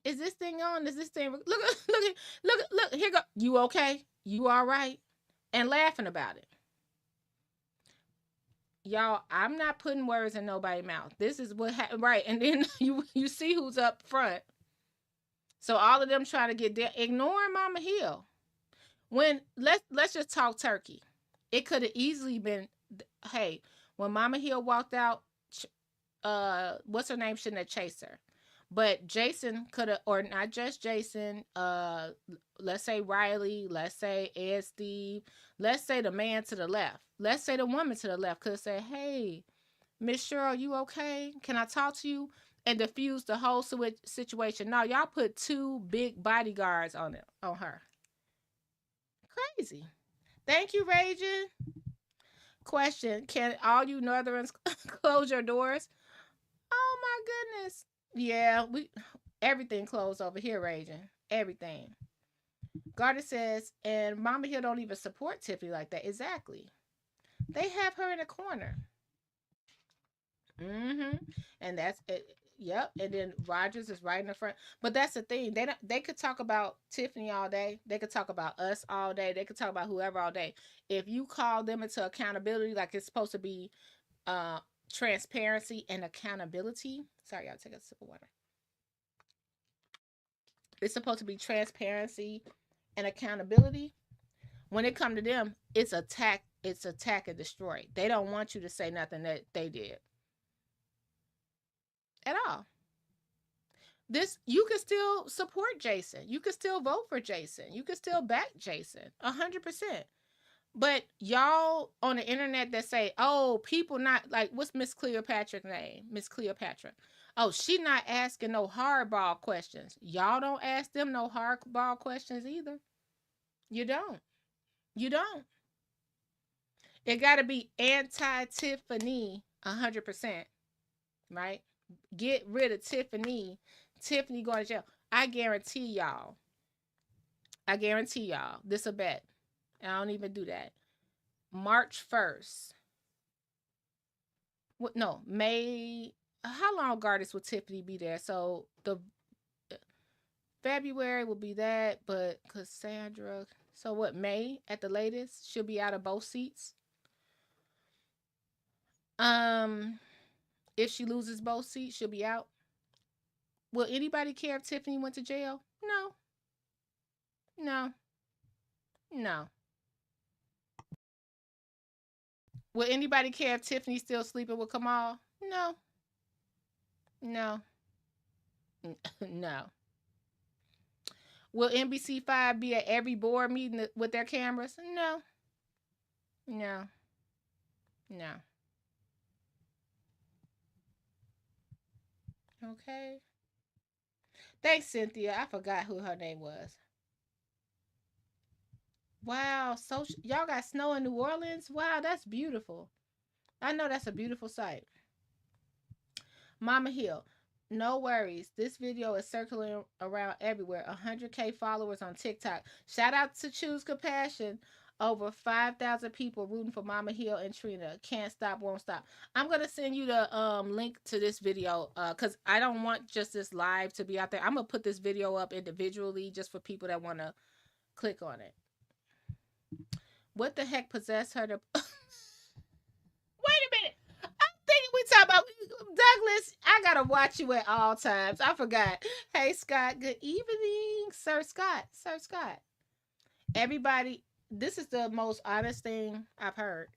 Speaker 2: is this thing on? Is this thing look here go. You okay? You all right? And laughing about it. Y'all, I'm not putting words in nobody's mouth. This is what happened, right? And then you see who's up front. So all of them trying to get there, ignoring Mama Hill. When let's just talk turkey. It could have easily been, hey, when Mama Hill walked out, what's her name shouldn't have chased her. But Jason could have, or not just Jason, let's say Riley, let's say Ed Steve, let's say the man to the left, let's say the woman to the left could have said, hey, Miss Cheryl, you okay? Can I talk to you? And diffuse the whole situation. No, y'all put 2 big bodyguards on her. Crazy. Thank you, Raging. Question: can all you Northerns close your doors? Oh my goodness. Yeah, everything closed over here, Raging. Everything. Garda says, and Mama Hill don't even support Tiffany like that. Exactly. They have her in a corner. And that's it. Yep. And then Rogers is right in the front. But that's the thing. They could talk about Tiffany all day. They could talk about us all day. They could talk about whoever all day. If you call them into accountability, like it's supposed to be transparency and accountability. Sorry, I'll take a sip of water. It's supposed to be transparency and accountability. When it comes to them, it's attack and destroy. They don't want you to say nothing that they did. At all. This, you can still support Jason. You can still vote for Jason. You can still back Jason 100%. But y'all on the internet that say, oh, people not like, what's Miss Cleopatra's name? Miss Cleopatra. Oh, she not asking no hardball questions. Y'all don't ask them no hardball questions either. You don't. You don't. It got to be anti-Tiffany 100%. Right? Get rid of Tiffany. Tiffany going to jail. I guarantee y'all. This a bet. I don't even do that. March 1st. What? No, May. How long Gardas will Tiffany be there? So the February will be that, but Cassandra. So what? May at the latest. She'll be out of both seats. If she loses both seats, she'll be out. Will anybody care if Tiffany went to jail? No. No. No. Will anybody care if Tiffany's still sleeping with Kamal? No. No. No. Will NBC5 be at every board meeting with their cameras? No. No. No. Okay. Thanks, Cynthia. I forgot who her name was. Wow. So y'all got snow in New Orleans? Wow, that's beautiful. I know that's a beautiful sight. Mama Hill. No worries. This video is circling around everywhere. 100K followers on TikTok. Shout out to Choose Compassion. Over 5,000 people rooting for Mama Hill and Trina. Can't stop, won't stop. I'm going to send you the link to this video because I don't want just this live to be out there. I'm going to put this video up individually just for people that want to click on it. What the heck possessed her to... Wait a minute. I'm thinking we talk about... Douglas, I got to watch you at all times. I forgot. Hey, Scott. Good evening. Sir Scott. Everybody... This is the most honest thing I've heard.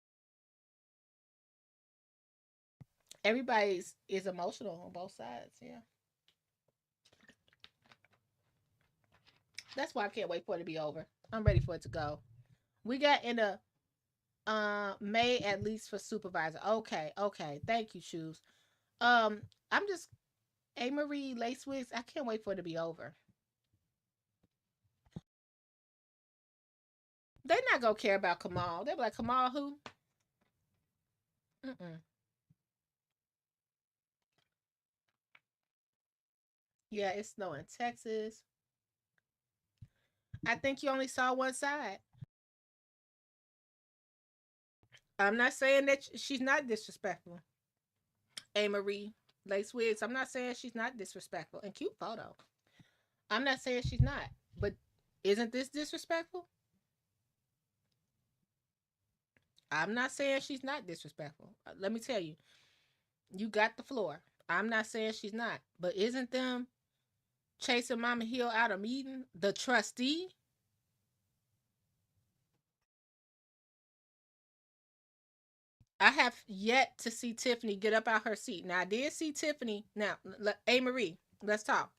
Speaker 2: Everybody is emotional on both sides. Yeah. That's why I can't wait for it to be over. I'm ready for it to go. We got in a May at least for supervisor. Okay. Thank you, Shoes. I'm just A. Marie Lacewigs. I can't wait for it to be over. They're not gonna care about Kamal. They're like, Kamal who? Yeah, it's snow in Texas. I think you only saw one side. I'm not saying that she's not disrespectful. A. Marie Lace Wigs. I'm not saying she's not disrespectful. And cute photo. I'm not saying she's not. But isn't this disrespectful? I'm not saying she's not disrespectful. Let me tell you, you got the floor. I'm not saying she's not. But isn't them chasing Mama Hill out of meeting the trustee? I have yet to see Tiffany get up out her seat. Now I did see Tiffany. Now, A. Marie, let's talk.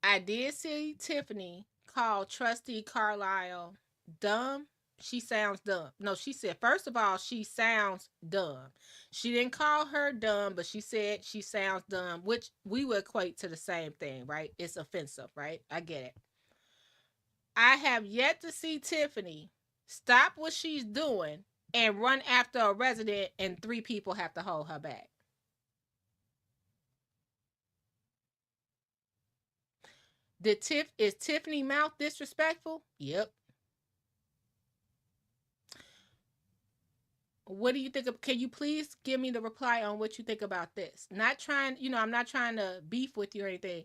Speaker 2: I did see Tiffany call Trustee Carlisle dumb. She sounds dumb. No, she said, first of all, she sounds dumb. She didn't call her dumb, but she said she sounds dumb, which we would equate to the same thing, right? It's offensive, right? I get it. I have yet to see Tiffany stop what she's doing and run after a resident and three people have to hold her back. Is Tiffany mouth disrespectful? Yep. What do you think of, can you please give me the reply on what you think about this? Not trying, I'm not trying to beef with you or anything.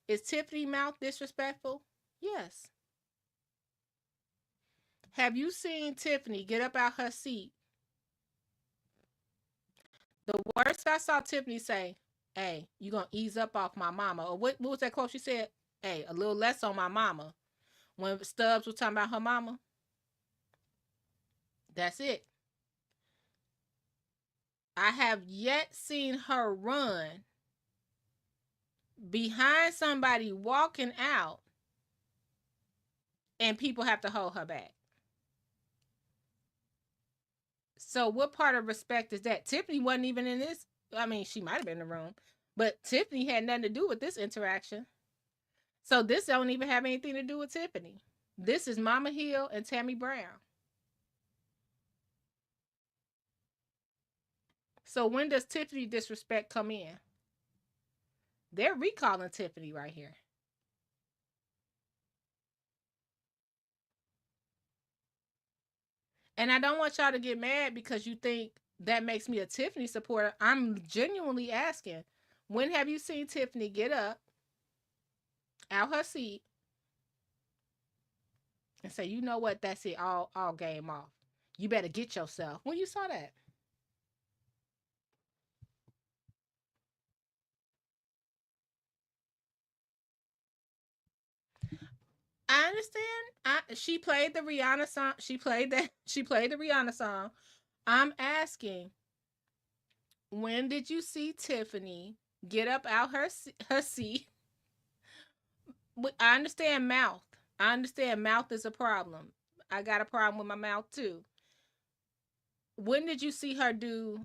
Speaker 2: Is Tiffany mouth disrespectful? Yes. Have you seen Tiffany get up out her seat? The worst I saw Tiffany say, hey, you gonna ease up off my mama. Or what was that quote she said? Hey, a little less on my mama. When Stubbs was talking about her mama. That's it. I have yet seen her run behind somebody walking out and people have to hold her back. So what part of respect is that? Tiffany wasn't even in this. I mean, she might have been in the room, but Tiffany had nothing to do with this interaction. So this don't even have anything to do with Tiffany. This is Mama Hill and Tammy Brown. So when does Tiffany disrespect come in? They're recalling Tiffany right here. And I don't want y'all to get mad because you think that makes me a Tiffany supporter. I'm genuinely asking, when have you seen Tiffany get up out her seat and say, you know what, that's it, all game off. You better get yourself. When you saw that? I understand. She played the Rihanna song. She played that. She played the Rihanna song. I'm asking, when did you see Tiffany get up out her seat? I understand mouth. I understand mouth is a problem. I got a problem with my mouth too. When did you see her do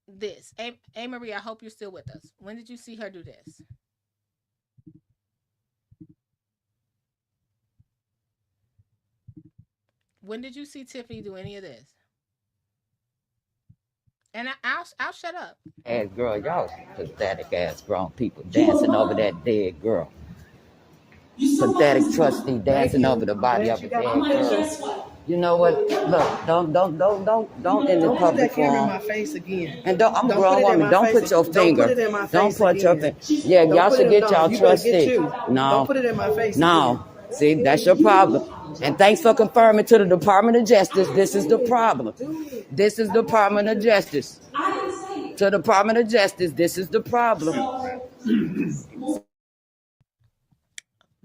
Speaker 2: this? A Marie, I hope you're still with us. When did you see her do this? When did you see Tiffany do any of this? And I'll shut up.
Speaker 5: Ass girl, y'all pathetic ass grown people dancing over that dead girl. Pathetic trustee dancing over the body of a dead girl. You know what? Look, don't in the public forum. And don't, I'm a grown woman. Don't put your finger. Don't put your finger. Yeah, y'all should get y'all trustee. No, no. See, that's your problem. And thanks for confirming to the Department of Justice. This is the problem. This is the Department of Justice. To the Department of Justice, this is the problem.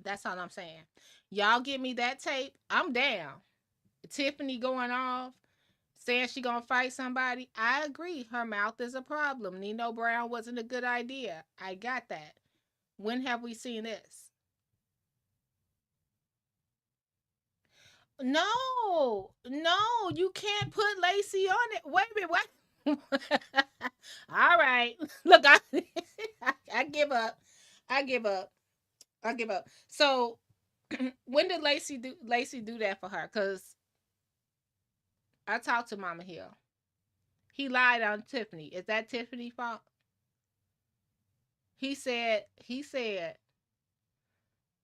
Speaker 2: That's all I'm saying. Y'all give me that tape. I'm down. Tiffany going off, saying she gonna fight somebody. I agree. Her mouth is a problem. Nino Brown wasn't a good idea. I got that. When have we seen this? No, you can't put Lacey on it. Wait a minute, what? All right. Look, I give up. I give up. I give up. So when did Lacey do that for her? Because I talked to Mama Hill. He lied on Tiffany. Is that Tiffany's fault? he said,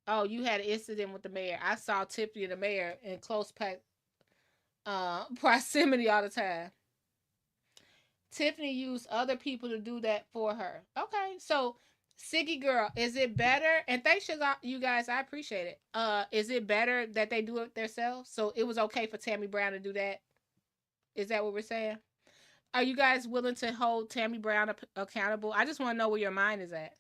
Speaker 2: oh, you had an incident with the mayor. I saw Tiffany and the mayor in close proximity all the time. Tiffany used other people to do that for her. Okay, so Siggy girl, is it better? And thanks you guys, I appreciate it. Is it better that they do it themselves? So it was okay for Tammy Brown to do that? Is that what we're saying? Are you guys willing to hold Tammy Brown accountable? I just want to know where your mind is at.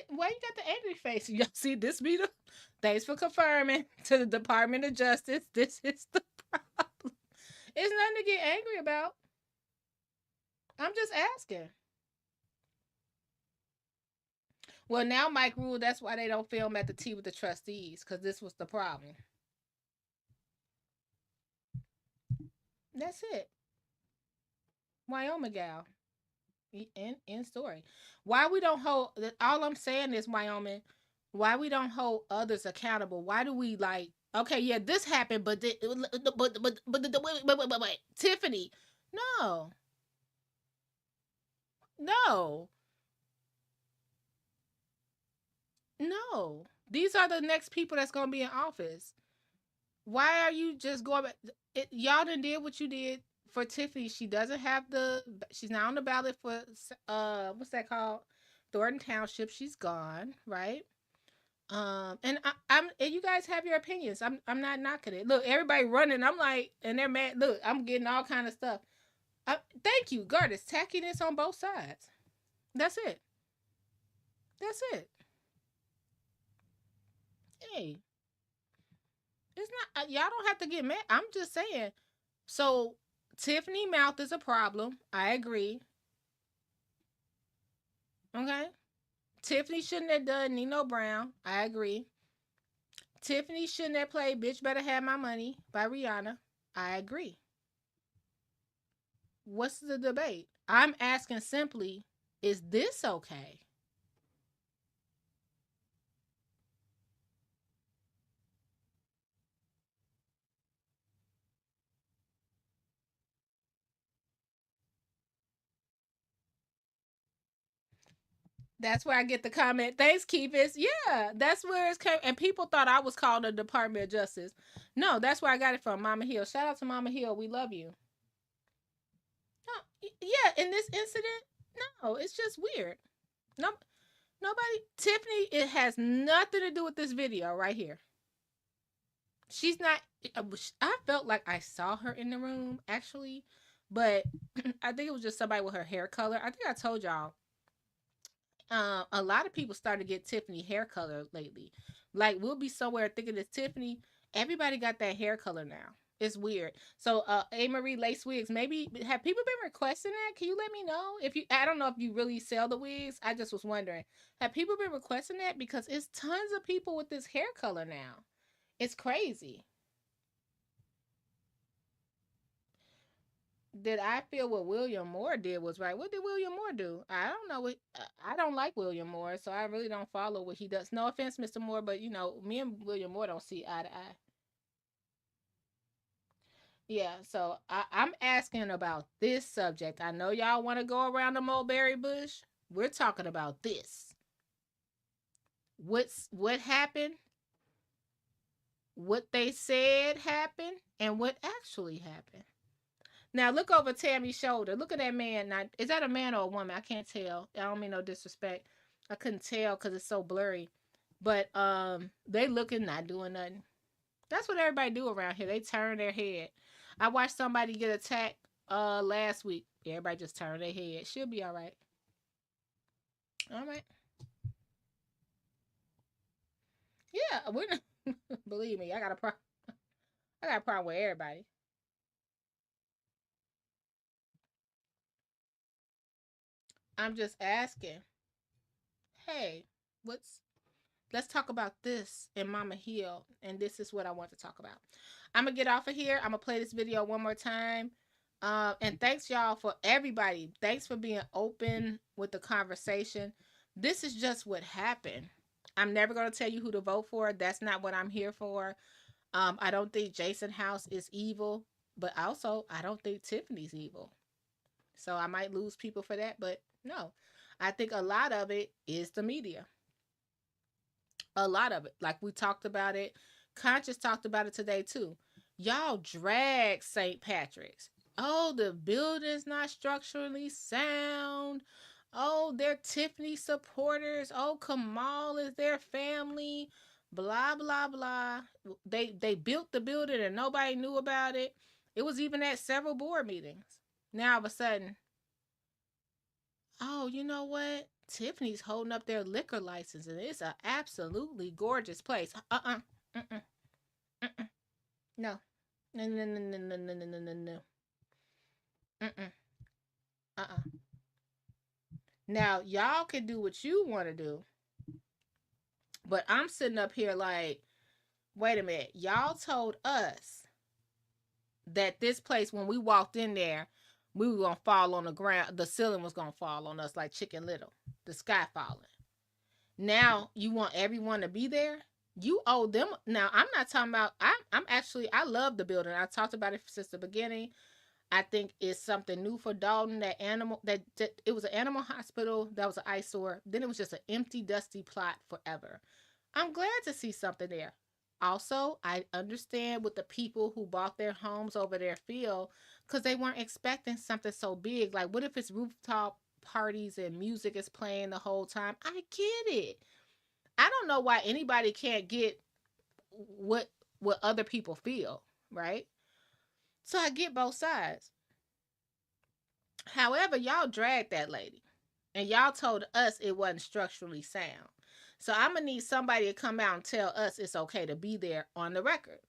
Speaker 2: Why you got the angry face? Y'all see this meter? Thanks for confirming to the Department of Justice. This is the problem. It's nothing to get angry about. I'm just asking. Well, now Mike ruled that's why they don't film at the tea with the trustees, because this was the problem. That's it. Wyoming gal. In story. Why we don't hold, all I'm saying is, Wyoming, why we don't hold others accountable? Why do we like, okay, yeah, this happened, but Tiffany, no, no, no. These are the next people that's gonna be in office. Why are you just going back? Y'all done did what you did for Tiffany. She doesn't have she's not on the ballot for what's that called? Thornton Township. She's gone, right? And and you guys have your opinions. I'm not knocking it. Look, everybody running. I'm like, and they're mad. Look, I'm getting all kind of stuff. Thank you, Gardis. Tackiness on both sides. That's it. That's it. Hey, it's not. Y'all don't have to get mad. I'm just saying. So Tiffany mouth is a problem. I agree. Okay. Tiffany shouldn't have done Nino Brown. I agree. Tiffany shouldn't have played Bitch Better Have My Money by Rihanna. I agree. What's the debate? I'm asking simply, is this okay? That's where I get the comment. Thanks, Keepis. Yeah, that's where it's came. And people thought I was called the Department of Justice. No, that's where I got it from. Mama Hill. Shout out to Mama Hill. We love you. No, yeah, in this incident, no, it's just weird. No, nobody. Tiffany. It has nothing to do with this video right here. She's not. I felt like I saw her in the room actually, but I think it was just somebody with her hair color. I think I told y'all. A lot of people started to get Tiffany hair color lately. Like we'll be somewhere thinking it's Tiffany. Everybody got that hair color now. It's weird. So, A. Marie Lace wigs. Maybe have people been requesting that? Can you let me know if you? I don't know if you really sell the wigs. I just was wondering. Have people been requesting that because it's tons of people with this hair color now. It's crazy. Did I feel what William Moore did was right? What did William Moore do? I don't know. I don't like William Moore, so I really don't follow what he does. No offense, Mr. Moore, but you know, me and William Moore don't see eye to eye. Yeah, so I'm asking about this subject. I know y'all want to go around the mulberry bush. We're talking about this. What happened? What they said happened, and what actually happened. Now look over Tammy's shoulder. Look at that man. Now, is that a man or a woman? I can't tell. I don't mean no disrespect. I couldn't tell because it's so blurry. But they looking not doing nothing. That's what everybody do around here. They turn their head. I watched somebody get attacked last week. Everybody just turn their head. She'll be all right. All right. Yeah, we're not, believe me. I got a problem with everybody. I'm just asking. Hey, what's let's talk about this in Mama Hill, and this is what I want to talk about. I'm gonna get off of here. I'm gonna play this video one more time. And thanks y'all for everybody. Thanks for being open with the conversation. This is just what happened. I'm never going to tell you who to vote for. That's not what I'm here for. I don't think Jason House is evil, but also I don't think Tiffany's evil. So I might lose people for that, but no. I think a lot of it is the media. A lot of it. Like we talked about it. Conscious talked about it today too. Y'all drag St. Patrick's. Oh, the building's not structurally sound. Oh, they're Tiffany supporters. Oh, Kamal is their family. Blah blah blah. They built the building and nobody knew about it. It was even at several board meetings. Now all of a sudden, oh, you know what? Tiffany's holding up their liquor license, and it's an absolutely gorgeous place. Mm-mm, mm-mm. No, no, no, no, no, no, no, no, no, no. Mm-mm. Uh-uh. Now y'all can do what you want to do, but I'm sitting up here like, wait a minute. Y'all told us that this place, when we walked in there, we were gonna fall on the ground. The ceiling was gonna fall on us like Chicken Little. The sky falling. Now you want everyone to be there. You owe them. Now I'm not talking about. I'm actually. I love the building. I talked about it since the beginning. I think it's something new for Dolton. That it was an animal hospital. That was an eyesore. Then it was just an empty, dusty plot forever. I'm glad to see something there. Also, I understand what the people who bought their homes over there feel, because they weren't expecting something so big. Like, what if it's rooftop parties and music is playing the whole time? I get it. I don't know why anybody can't get what other people feel, right? So I get both sides. However, y'all dragged that lady and y'all told us it wasn't structurally sound. So I'm gonna need somebody to come out and tell us it's okay to be there on the record.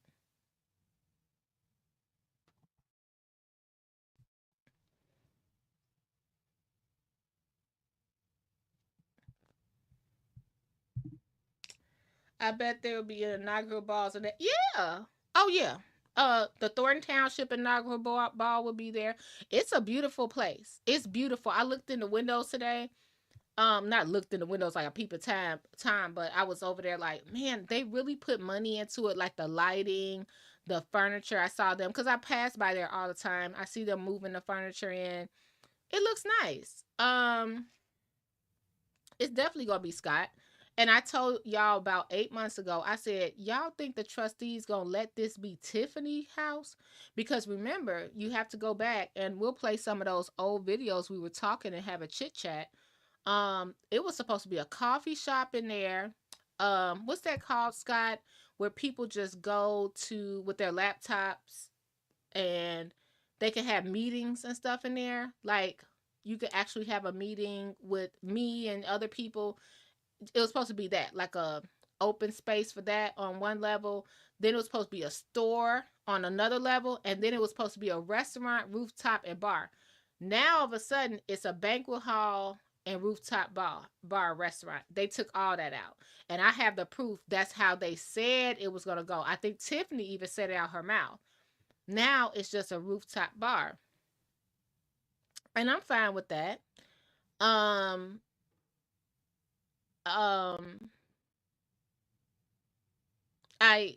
Speaker 2: I bet there will be inaugural balls in that. Yeah. Oh yeah. The Thornton Township inaugural ball will be there. It's a beautiful place. It's beautiful. I looked in the windows today. Not looked in the windows like a peep of time, but I was over there like, man, they really put money into it, like the lighting, the furniture. I saw them because I pass by there all the time. I see them moving the furniture in. It looks nice. It's definitely gonna be Scott. And I told y'all about 8 months ago, I said, y'all think the trustees gonna let this be Tiffany house? Because remember, you have to go back and we'll play some of those old videos we were talking and have a chit chat. It was supposed to be a coffee shop in there. What's that called, Scott? Where people just go to with their laptops and they can have meetings and stuff in there. Like you could actually have a meeting with me and other people. It was supposed to be that, like a open space for that on one level. Then it was supposed to be a store on another level, and then it was supposed to be a restaurant, rooftop, and bar. Now all of a sudden, it's a banquet hall and rooftop bar restaurant. They took all that out, and I have the proof. That's how they said it was gonna go. I think Tiffany even said it out her mouth. Now it's just a rooftop bar, and I'm fine with that. Um, um, I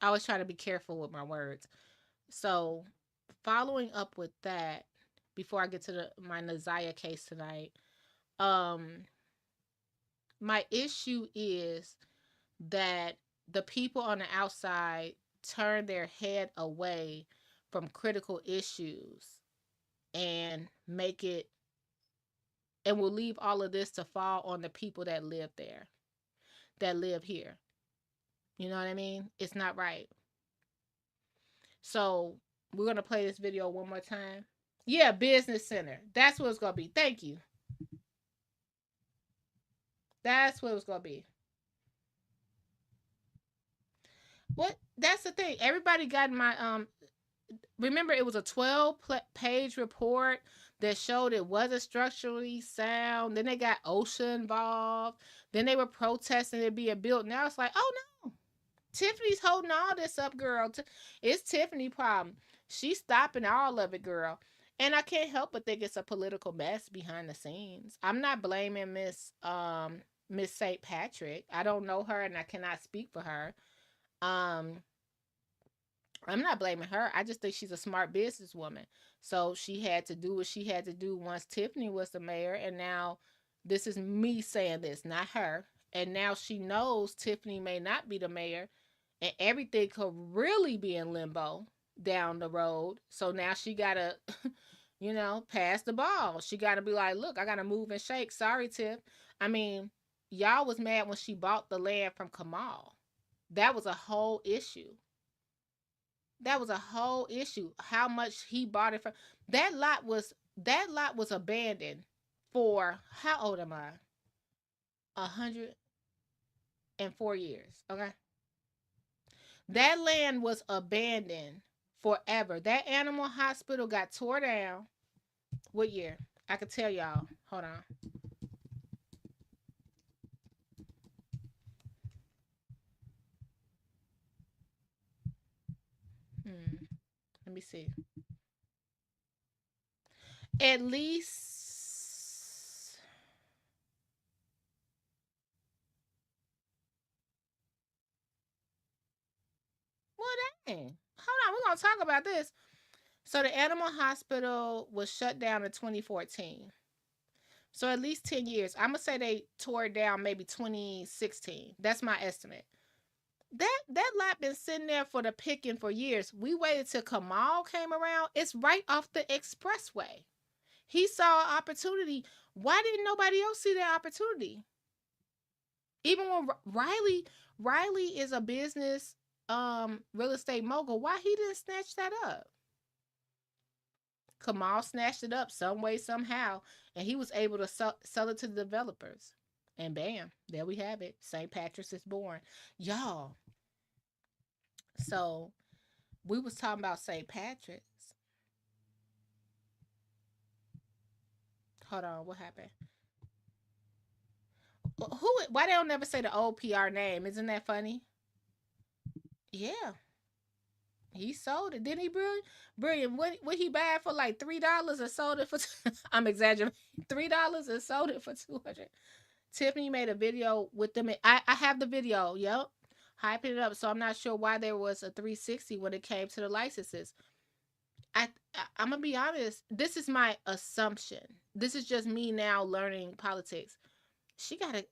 Speaker 2: I always try to be careful with my words. So, following up with that, before I get to my Naziah case tonight, um, my issue is that the people on the outside turn their head away from critical issues and make it and will leave all of this to fall on the people that live there, that live here. You know what I mean? It's not right. So we're gonna play this video one more time. Yeah, business center. That's what it's gonna be. Thank you. That's what it's gonna be. What? That's the thing. Everybody got my remember, it was a 12-page report that showed it wasn't structurally sound. Then they got OSHA involved. Then they were protesting it being built. Now it's like, oh no, Tiffany's holding all this up, girl. It's Tiffany's problem. She's stopping all of it, girl. And I can't help but think it's a political mess behind the scenes. I'm not blaming Miss St. Patrick. I don't know her and I cannot speak for her. Um I'm not blaming her. I just think she's a smart businesswoman. So she had to do what she had to do once Tiffany was the mayor. And now this is me saying this, not her. And now she knows Tiffany may not be the mayor and everything could really be in limbo down the road. So now she got to, pass the ball. She got to be like, look, I got to move and shake. Sorry, Tiff. I mean, y'all was mad when she bought the land from Kamal. That was a whole issue. That was a whole issue. How much he bought it for. That lot was abandoned for how old am I? 104 years. Okay. That land was abandoned forever. That animal hospital got tore down. What year? I could tell y'all. Hold on. Let me see. At least. Well, dang. Hold on. We're going to talk about this. So the animal hospital was shut down in 2014. So at least 10 years. I'm going to say they tore it down maybe 2016. That's my estimate. That lot been sitting there for the picking for years. We waited till Kamal came around. It's right off the expressway. He saw an opportunity. Why didn't nobody else see that opportunity? Even when Riley is a business real estate mogul, why he didn't snatch that up? Kamal snatched it up some way, somehow, and he was able to sell it to the developers. And bam, there we have it. St. Patrick's is born. Y'all. So we was talking about St. Patrick's. Hold on, what happened? Why they don't never say the old PR name? Isn't that funny? Yeah. He sold it. Didn't he, Brilliant? Brilliant. What he buy it for like $3 and sold it for I'm exaggerating. $3 and sold it for 200. Tiffany made a video with them. I have the video, yep. Hyping it up. So I'm not sure why there was a 360 when it came to the licenses. I'm gonna be honest. This is my assumption. This is just me now learning politics. She got a.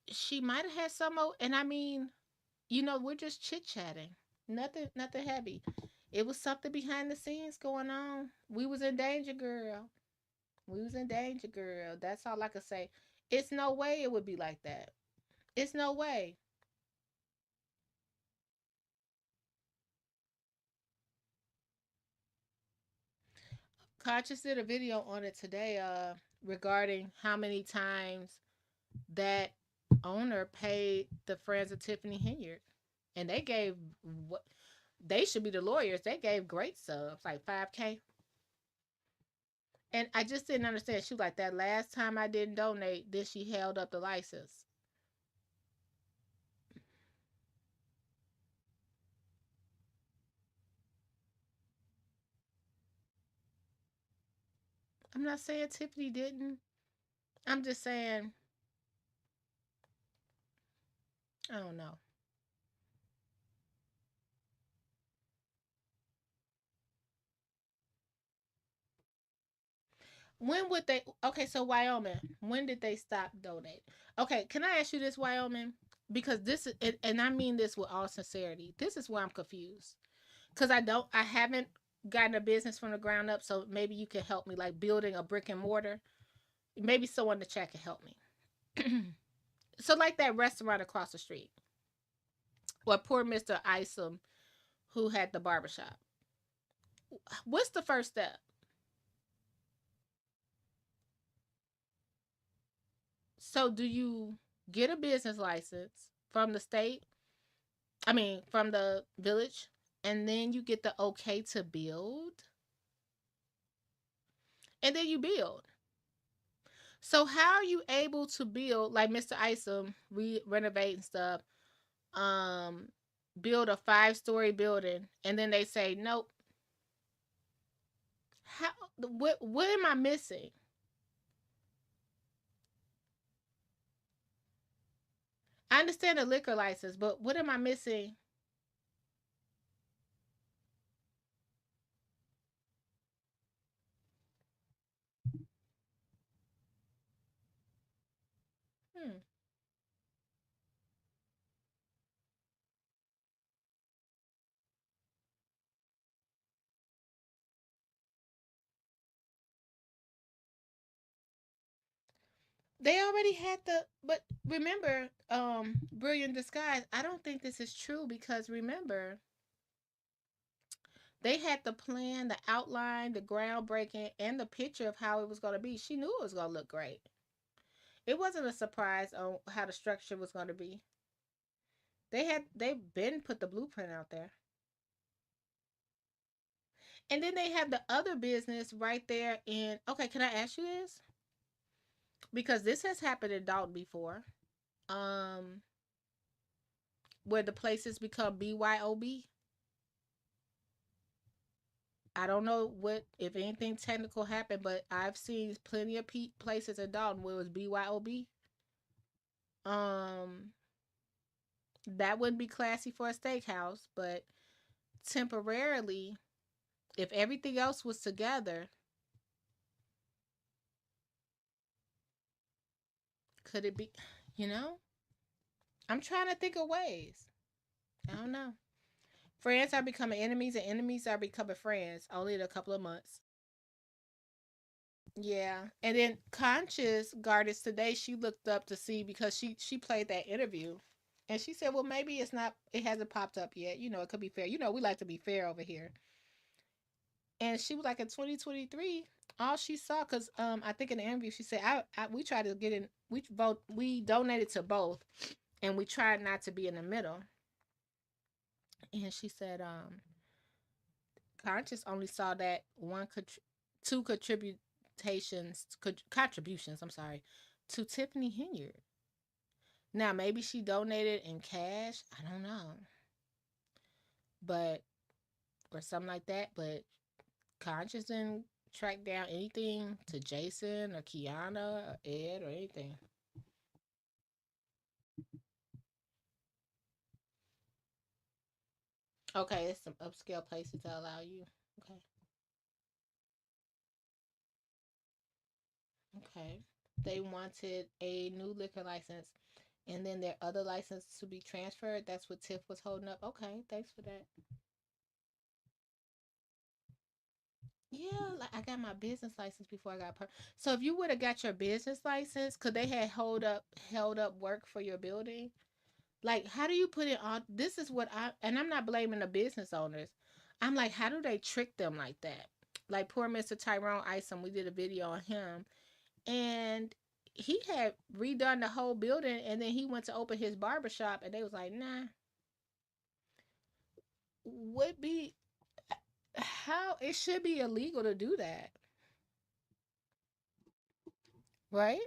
Speaker 2: She might have had some. And I mean, we're just chit chatting. Nothing heavy. It was something behind the scenes going on. We was in danger, girl. We was in danger, girl. That's all I could say. It's no way it would be like that. It's no way. Conscious did a video on it today, regarding how many times that owner paid the friends of Tiffany Henyard. And they gave what they should be the lawyers. They gave great subs, like 5K. And I just didn't understand. She was like, that last time I didn't donate, then she held up the license. I'm not saying Tiffany didn't. I'm just saying, I don't know. When would they? Okay, so Wyoming, when did they stop donating? Okay, can I ask you this, Wyoming? Because this is, and I mean this with all sincerity. This is where I'm confused. Because I haven't gotten a business from the ground up. So maybe you can help me, like building a brick and mortar. Maybe someone in the chat can help me. So, like that restaurant across the street, or poor Mr. Isom, who had the barbershop. What's the first step? So, do you get a business license from the state? I mean, from the village, and then you get the okay to build, and then you build. So, how are you able to build, like Mr. Isom, renovate and stuff, um, build a 5-story building, and then they say, nope. How? what am I missing? I understand the liquor license, but what am I missing? Hmm. They already had but remember, Brilliant Disguise, I don't think this is true because remember, they had the plan, the outline, the groundbreaking, and the picture of how it was going to be. She knew it was going to look great. It wasn't a surprise on how the structure was going to be. They've been put the blueprint out there. And then they have the other business right there in, okay, can I ask you this? Because this has happened in Dolton before. Um where the places become BYOB. I don't know what if anything technical happened, but I've seen plenty of places in Dalton where it was BYOB. Um, that wouldn't be classy for a steakhouse, but temporarily, if everything else was together, could it be? You know, I'm trying to think of ways. I don't know. Friends are becoming enemies, and enemies are becoming friends. Only in a couple of months. Yeah, and then Conscious Goddess today, she looked up to see because she played that interview, and she said, "Well, maybe it's not. It hasn't popped up yet. You know, it could be fair. You know, we like to be fair over here." And she was like, in 2023, all she saw, because I think in the interview she said, we tried to get in. We donated to both, and we tried not to be in the middle." And she said, Conscious only saw that two contributions. I'm sorry, to Tiffany Henyard. Now maybe she donated in cash. I don't know, but or something like that. But Conscious didn't track down anything to Jason or Kiana or Ed or anything. Okay, it's some upscale places that allow you. Okay, okay. They wanted a new liquor license and then their other license to be transferred. That's what Tiff was holding up. Okay, thanks for that. Yeah, like I got my business license before I got So if you would have got your business license, could they had held up work for your building? Like, how do you put it on? This is what and I'm not blaming the business owners. I'm like, how do they trick them like that? Like poor Mr. Tyrone Isom, we did a video on him, and he had redone the whole building, and then he went to open his barbershop, and they was like, nah, would be how it should be illegal to do that, right?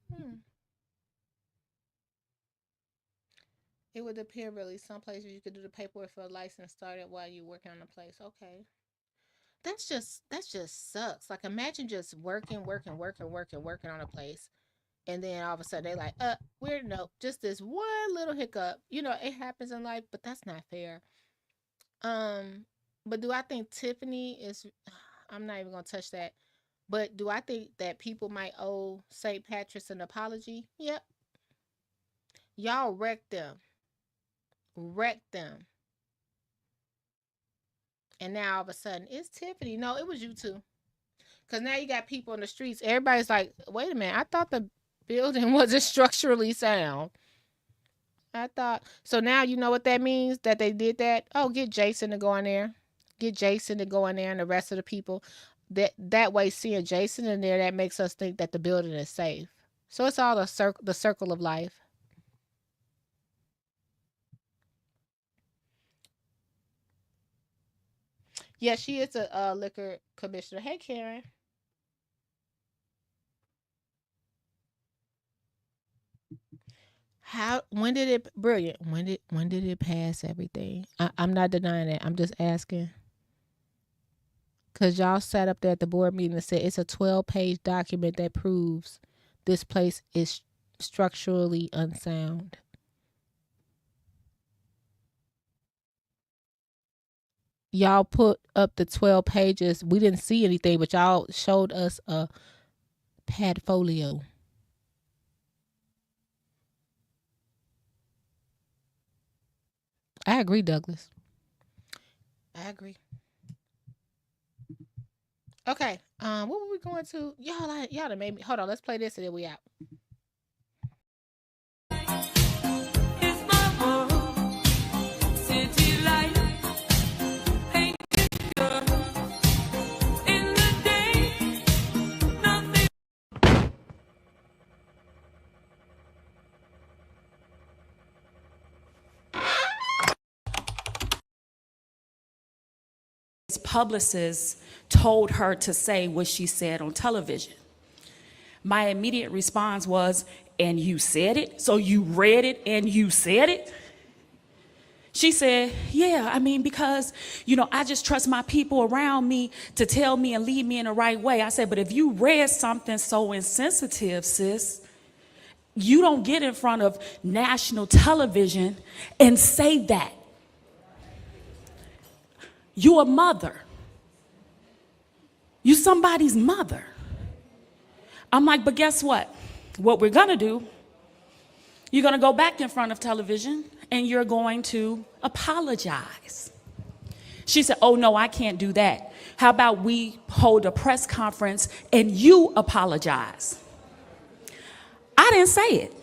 Speaker 2: Hmm. It would depend really. Some places you could do the paperwork for a license started while you're working on the place. Okay. That's just sucks. Like imagine just working on a place, and then all of a sudden they like, we're no, just this one little hiccup. You know, it happens in life, but that's not fair. Um, but do I think Tiffany is? I'm not even gonna touch that. But do I think that people might owe St. Patrick's an apology? Yep. Y'all wrecked them, and now all of a sudden it's Tiffany. No, it was you too. Cause now you got people in the streets. Everybody's like, wait a minute, I thought the building wasn't structurally sound. I thought so. Now you know what that means that they did that. Oh, get Jason to go in there. Get Jason to go in there, and the rest of the people. That way, seeing Jason in there, that makes us think that the building is safe. So it's all the circle of life. Yeah, she is a liquor commissioner. Hey, Karen. When did it brilliant? When did it pass everything? I'm not denying that. I'm just asking. Cause y'all sat up there at the board meeting and said it's a 12-page document that proves this place is structurally unsound. Y'all put up the 12 pages. We didn't see anything, but y'all showed us a padfolio. I agree, Douglas. I agree. Okay. What were we going to? Y'all done made me. Hold on. Let's play this and then we out.
Speaker 1: It's my world, city lights, painted girls. In the day, nothing.
Speaker 3: His publicist told her to say what she said on television. My immediate response was, and you said it? So you read it and you said it? She said, yeah, I mean, because, I just trust my people around me to tell me and lead me in the right way. I said, but if you read something so insensitive, sis, you don't get in front of national television and say that. You a mother. You somebody's mother. I'm like, but guess what? What we're gonna do, you're gonna go back in front of television and you're going to apologize. She said, oh no, I can't do that. How about we hold a press conference and you apologize? I didn't say it.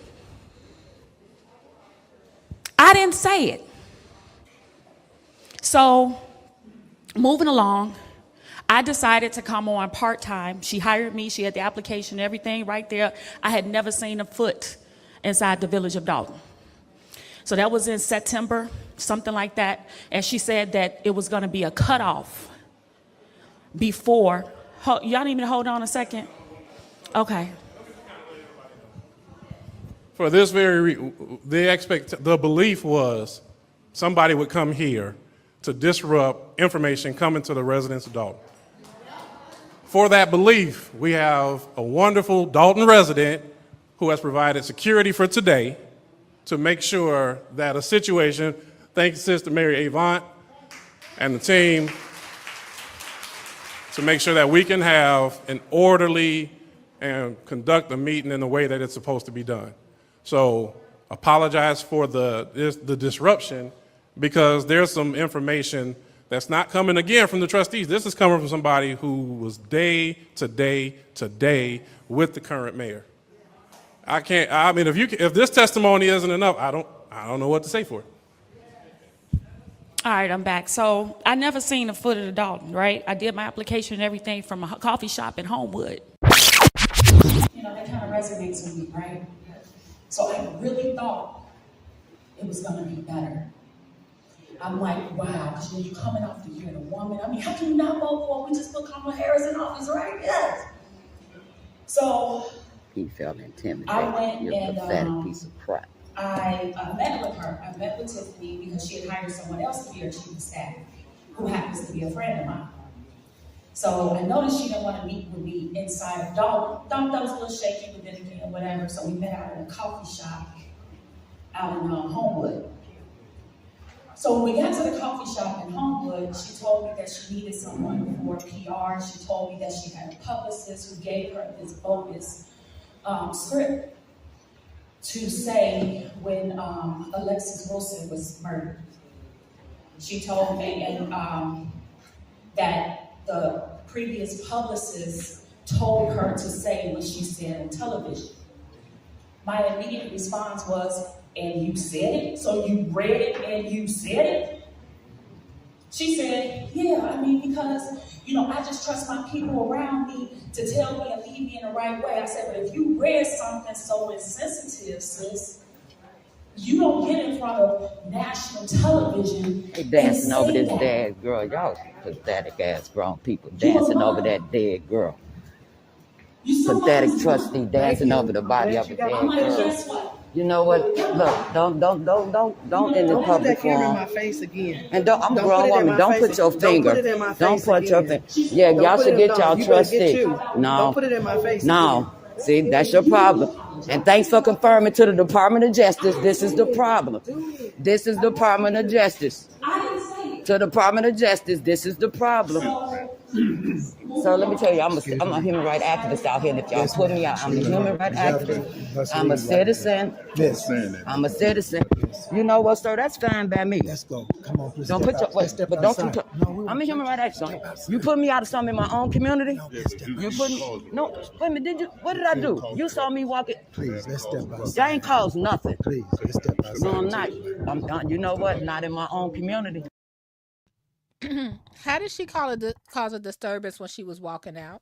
Speaker 3: I didn't say it. So, moving along, I decided to come on part-time. She hired me. She had the application, everything right there. I had never seen a foot inside the village of Dolton. So that was in September, something like that. And she said that it was going to be a cutoff before. Y'all need me to hold on a second? Okay.
Speaker 4: For this the belief was somebody would come here to disrupt information coming to the residents of Dolton. For that belief, we have a wonderful Dolton resident who has provided security for today to make sure that a situation, thank you, Sister Mary Avant and the team, to make sure that we can have an orderly and conduct the meeting in the way that it's supposed to be done. So apologize for the disruption, because there's some information that's not coming again from the trustees. This is coming from somebody who was day to day with the current mayor. If this testimony isn't enough, I don't know what to say for it.
Speaker 3: All right, I'm back. So I never seen a foot of the Dolton, right? I did my application and everything from a coffee shop in Homewood. That kind of resonates with me, right? So I really thought it was gonna be better. I'm like, wow, because when you're coming off the year, the woman, I mean, how can you not vote for? We just put Kamala Harris in office, right? Yes. So
Speaker 5: He felt intimidated.
Speaker 3: I went
Speaker 5: You're
Speaker 3: and
Speaker 5: a pathetic piece of crap.
Speaker 3: I met with her. I met with Tiffany because she had hired someone else to be her chief of staff, who happens to be a friend of mine. So I noticed she didn't want to meet with me inside of Dolton. Thought was a little shaky, but then again, whatever. So we met out in a coffee shop out in Homewood. So when we got to the coffee shop in Homewood, she told me that she needed someone for PR. She told me that she had a publicist who gave her this bogus script to say when Alexis Wilson was murdered. She told me that the previous publicist told her to say what she said on television. My immediate response was, and you said it? So you read it and you said it? She said, yeah, I mean, because, I just trust my people around me to tell me and lead me in the right way. I said, but if you read something so insensitive, sis, you don't get in front of national television.
Speaker 5: They dancing over this
Speaker 3: that.
Speaker 5: dead girl. Y'all pathetic ass grown people dancing over that dead girl. Pathetic trustee dancing over the body of a dead
Speaker 3: I'm like,
Speaker 5: girl.
Speaker 3: guess what?
Speaker 5: You know what? Look, don't in the
Speaker 6: Don't put
Speaker 5: public
Speaker 6: that camera in
Speaker 5: forum.
Speaker 6: my face again.
Speaker 5: And I'm
Speaker 6: Don't
Speaker 5: grown
Speaker 6: put it in
Speaker 5: woman.
Speaker 6: my
Speaker 5: Don't
Speaker 6: face.
Speaker 5: put your
Speaker 6: Don't
Speaker 5: finger.
Speaker 6: put it in my
Speaker 5: Don't
Speaker 6: face
Speaker 5: put your
Speaker 6: again.
Speaker 5: finger. Yeah,
Speaker 6: Don't
Speaker 5: y'all
Speaker 6: put
Speaker 5: should
Speaker 6: it-
Speaker 5: get
Speaker 6: no,
Speaker 5: y'all
Speaker 6: you better
Speaker 5: trustee.
Speaker 6: get you.
Speaker 5: No.
Speaker 6: Don't put it in my face
Speaker 5: No. See, that's your problem. And thanks for confirming to the Department of Justice. This is the problem. This is the Department of Justice. To the Department of Justice, this is the problem. So let me tell you, I'm a human rights activist out here. And if y'all
Speaker 7: Yes,
Speaker 5: put
Speaker 7: ma'am.
Speaker 5: me out, I'm a human rights activist.
Speaker 7: Yes.
Speaker 5: I'm a citizen.
Speaker 7: Yes.
Speaker 5: I'm a citizen. You know what, sir? That's fine by me.
Speaker 7: Let's go. Come on, please.
Speaker 5: Don't
Speaker 7: step
Speaker 5: put your
Speaker 7: out.
Speaker 5: wait,
Speaker 7: Let's step
Speaker 5: but don't you?
Speaker 7: outside.
Speaker 5: I'm a human rights activist. You put me out of something in my own community. You put me. No, wait a minute. Did you? What did I do? You saw me walking.
Speaker 7: Please, let's step outside.
Speaker 5: I ain't caused nothing.
Speaker 7: Please, let's step outside.
Speaker 5: No, I'm not. I'm done. You know what? Not in my own community.
Speaker 2: How did she cause a disturbance when she was walking out?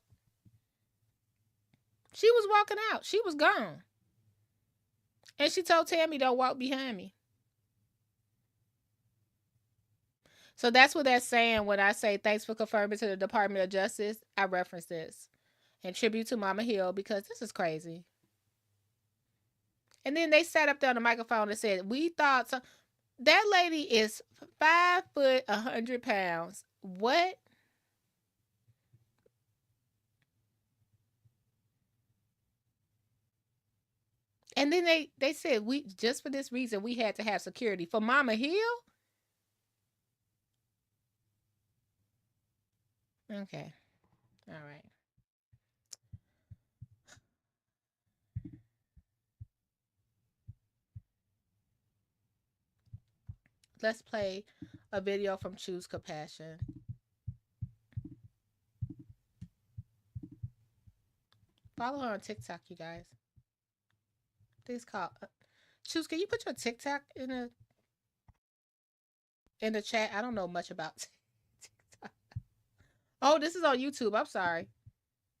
Speaker 2: She was walking out. She was gone. And she told Tammy, don't walk behind me. So that's what that's saying when I say thanks for confirming to the Department of Justice. I reference this in tribute to Mama Hill because this is crazy. And then they sat up there on the microphone and said, we thought so. That lady is 5 foot, 100 pounds. What? And then they said we just for this reason we had to have security for Mama Hill. Okay. All right. Let's play a video from Choose Compassion. Follow her on TikTok, you guys. This called Choose. Can you put your TikTok in the chat? I don't know much about TikTok. Oh, this is on YouTube. I'm sorry.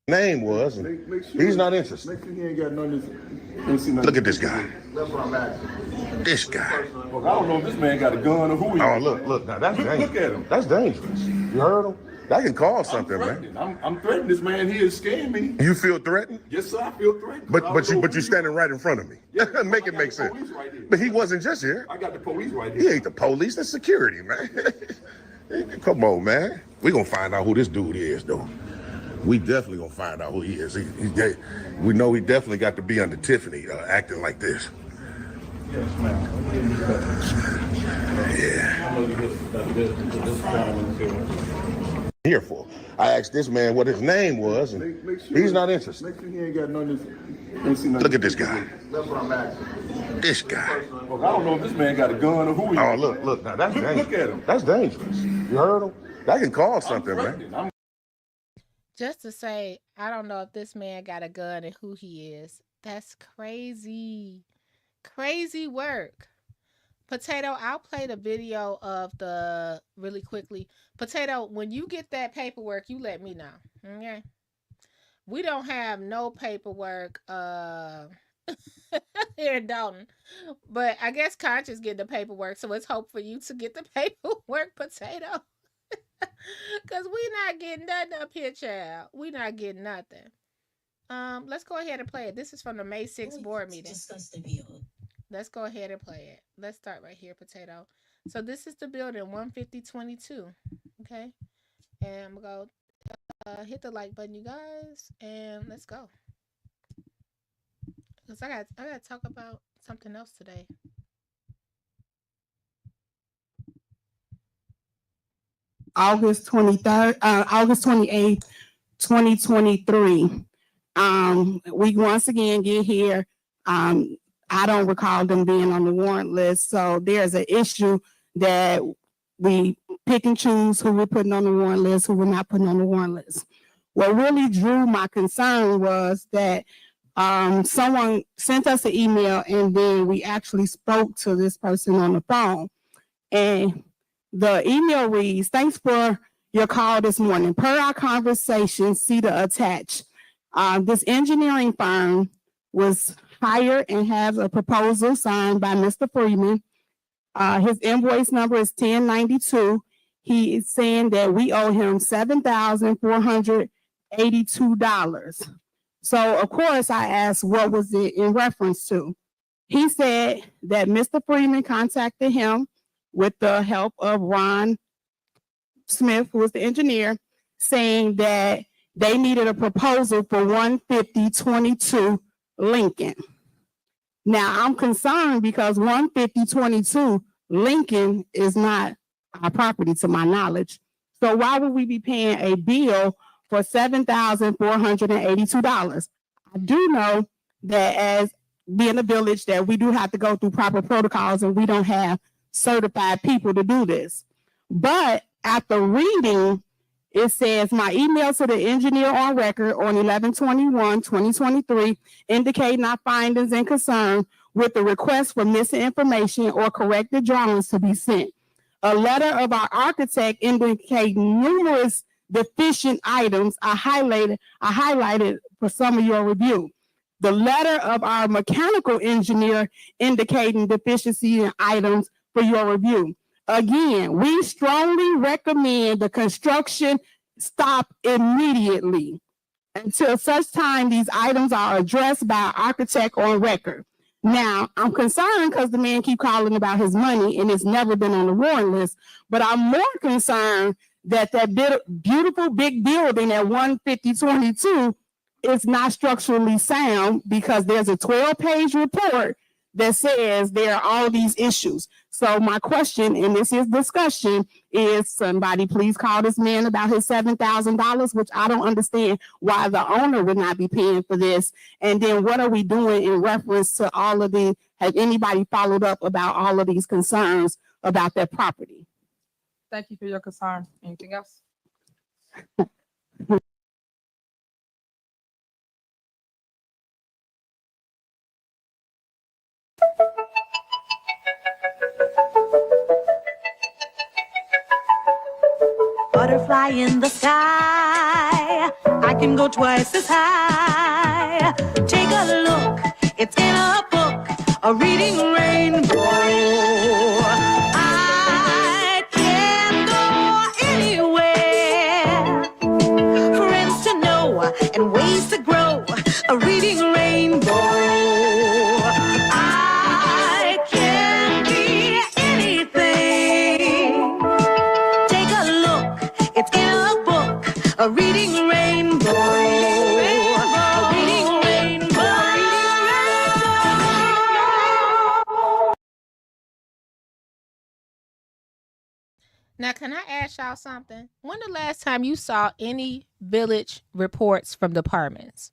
Speaker 8: Name was, and he's not interested.
Speaker 9: Make sure he ain't got nothing.
Speaker 8: Look at this guy.
Speaker 9: That's what I'm asking.
Speaker 8: This guy.
Speaker 9: Look, I don't know if this man got a gun or who he
Speaker 8: Oh,
Speaker 9: is.
Speaker 8: look, now that's dangerous.
Speaker 9: Look at him.
Speaker 8: That's dangerous. You heard him? That can cause
Speaker 9: I'm
Speaker 8: something, man.
Speaker 9: threatening. I'm threatening this man. He is scaring me.
Speaker 8: You feel threatened?
Speaker 9: Yes, sir. I feel threatened.
Speaker 8: But you standing right in front of me.
Speaker 9: Yeah,
Speaker 8: Make
Speaker 9: I
Speaker 8: it
Speaker 9: got
Speaker 8: make
Speaker 9: the
Speaker 8: sense.
Speaker 9: police right here.
Speaker 8: But he wasn't just here.
Speaker 9: I got the police right
Speaker 8: He
Speaker 9: here.
Speaker 8: ain't the police. That's security, man. Come on, man. We gonna find out who this dude is, though. We definitely gonna find out who he is. We know he definitely got to be under Tiffany acting like this.
Speaker 9: Yes, ma'am.
Speaker 8: Yeah.
Speaker 9: I know you
Speaker 8: Here for. I asked this man what his name was, and
Speaker 9: Make sure
Speaker 8: he's not interested.
Speaker 9: Make sure he ain't got nothing.
Speaker 8: Look at this guy.
Speaker 9: That's what I'm asking.
Speaker 8: This guy.
Speaker 9: Look, I don't know if this man got a gun or who he is.
Speaker 8: Oh, look, now that's dangerous.
Speaker 9: Look at him.
Speaker 8: That's dangerous. You heard him? That can cause
Speaker 9: I'm
Speaker 8: something, man.
Speaker 9: threatening.
Speaker 2: Just to say, I don't know if this man got a gun and who he is. That's crazy. Crazy work. Potato, I'll play the video of the really quickly. Potato, when you get that paperwork, you let me know. Okay. We don't have no paperwork here in Dolton. But I guess Conscious getting the paperwork, so it's hope for you to get the paperwork, Potato. Cause we not getting nothing up here, child. We not getting nothing. Let's go ahead and play it. This is from the May 6th board meeting.
Speaker 10: Discuss the bill.
Speaker 2: Let's go ahead and play it. Let's start right here, Potato. So this is the building 15022. Okay. And I'm gonna go hit the like button, you guys, and let's go. Because I gotta talk about something else today.
Speaker 11: August 23rd, August 28th, 2023. We once again get here. I don't recall them being on the warrant list. So there's an issue that we pick and choose who we're putting on the warrant list, who we're not putting on the warrant list. What really drew my concern was that someone sent us an email and then we actually spoke to this person on the phone. And the email reads, "Thanks for your call this morning. Per our conversation, see the attached. This engineering firm was hired and has a proposal signed by Mr. Freeman. His invoice number is 1092. He is saying that we owe him $7,482. So of course I asked what was it in reference to. He said that Mr. Freeman contacted him with the help of Ron Smith, who was the engineer, saying that they needed a proposal for 15022 Lincoln. Now I'm concerned because 15022 Lincoln is not our property to my knowledge. So why would we be paying a bill for $7,482? I do know that as being a village that we do have to go through proper protocols and we don't have certified people to do this. But after reading, it says my email to the engineer on record on 11/21/2023 indicating our findings and concern with the request for missing information or corrected drawings to be sent. A letter of our architect indicating numerous deficient items I highlighted for some of your review. The letter of our mechanical engineer indicating deficiency in items for your review. Again, we strongly recommend the construction stop immediately until such time these items are addressed by our architect on record. Now, I'm concerned because the man keep calling about his money and it's never been on the warrant list, but I'm more concerned that beautiful big building at 15022 is not structurally sound because there's a 12-page report that says there are all these issues. So my question, and this is discussion, is somebody please call this man about his $7,000, which I don't understand why the owner would not be paying for this. And then what are we doing in reference to all of the, has anybody followed up about all of these concerns about their property?
Speaker 6: Thank you for your concern. Anything else?
Speaker 1: Butterfly in the sky, I can go twice as high. Take a look, it's in a book, a reading rainbow. I can go anywhere, friends to know and ways to grow, a reading rainbow. I can be anything. Take a look, it's in a book, a reading rainbow. A reading rainbow.
Speaker 2: Now, can I ask y'all something? When the last time you saw any village reports from departments?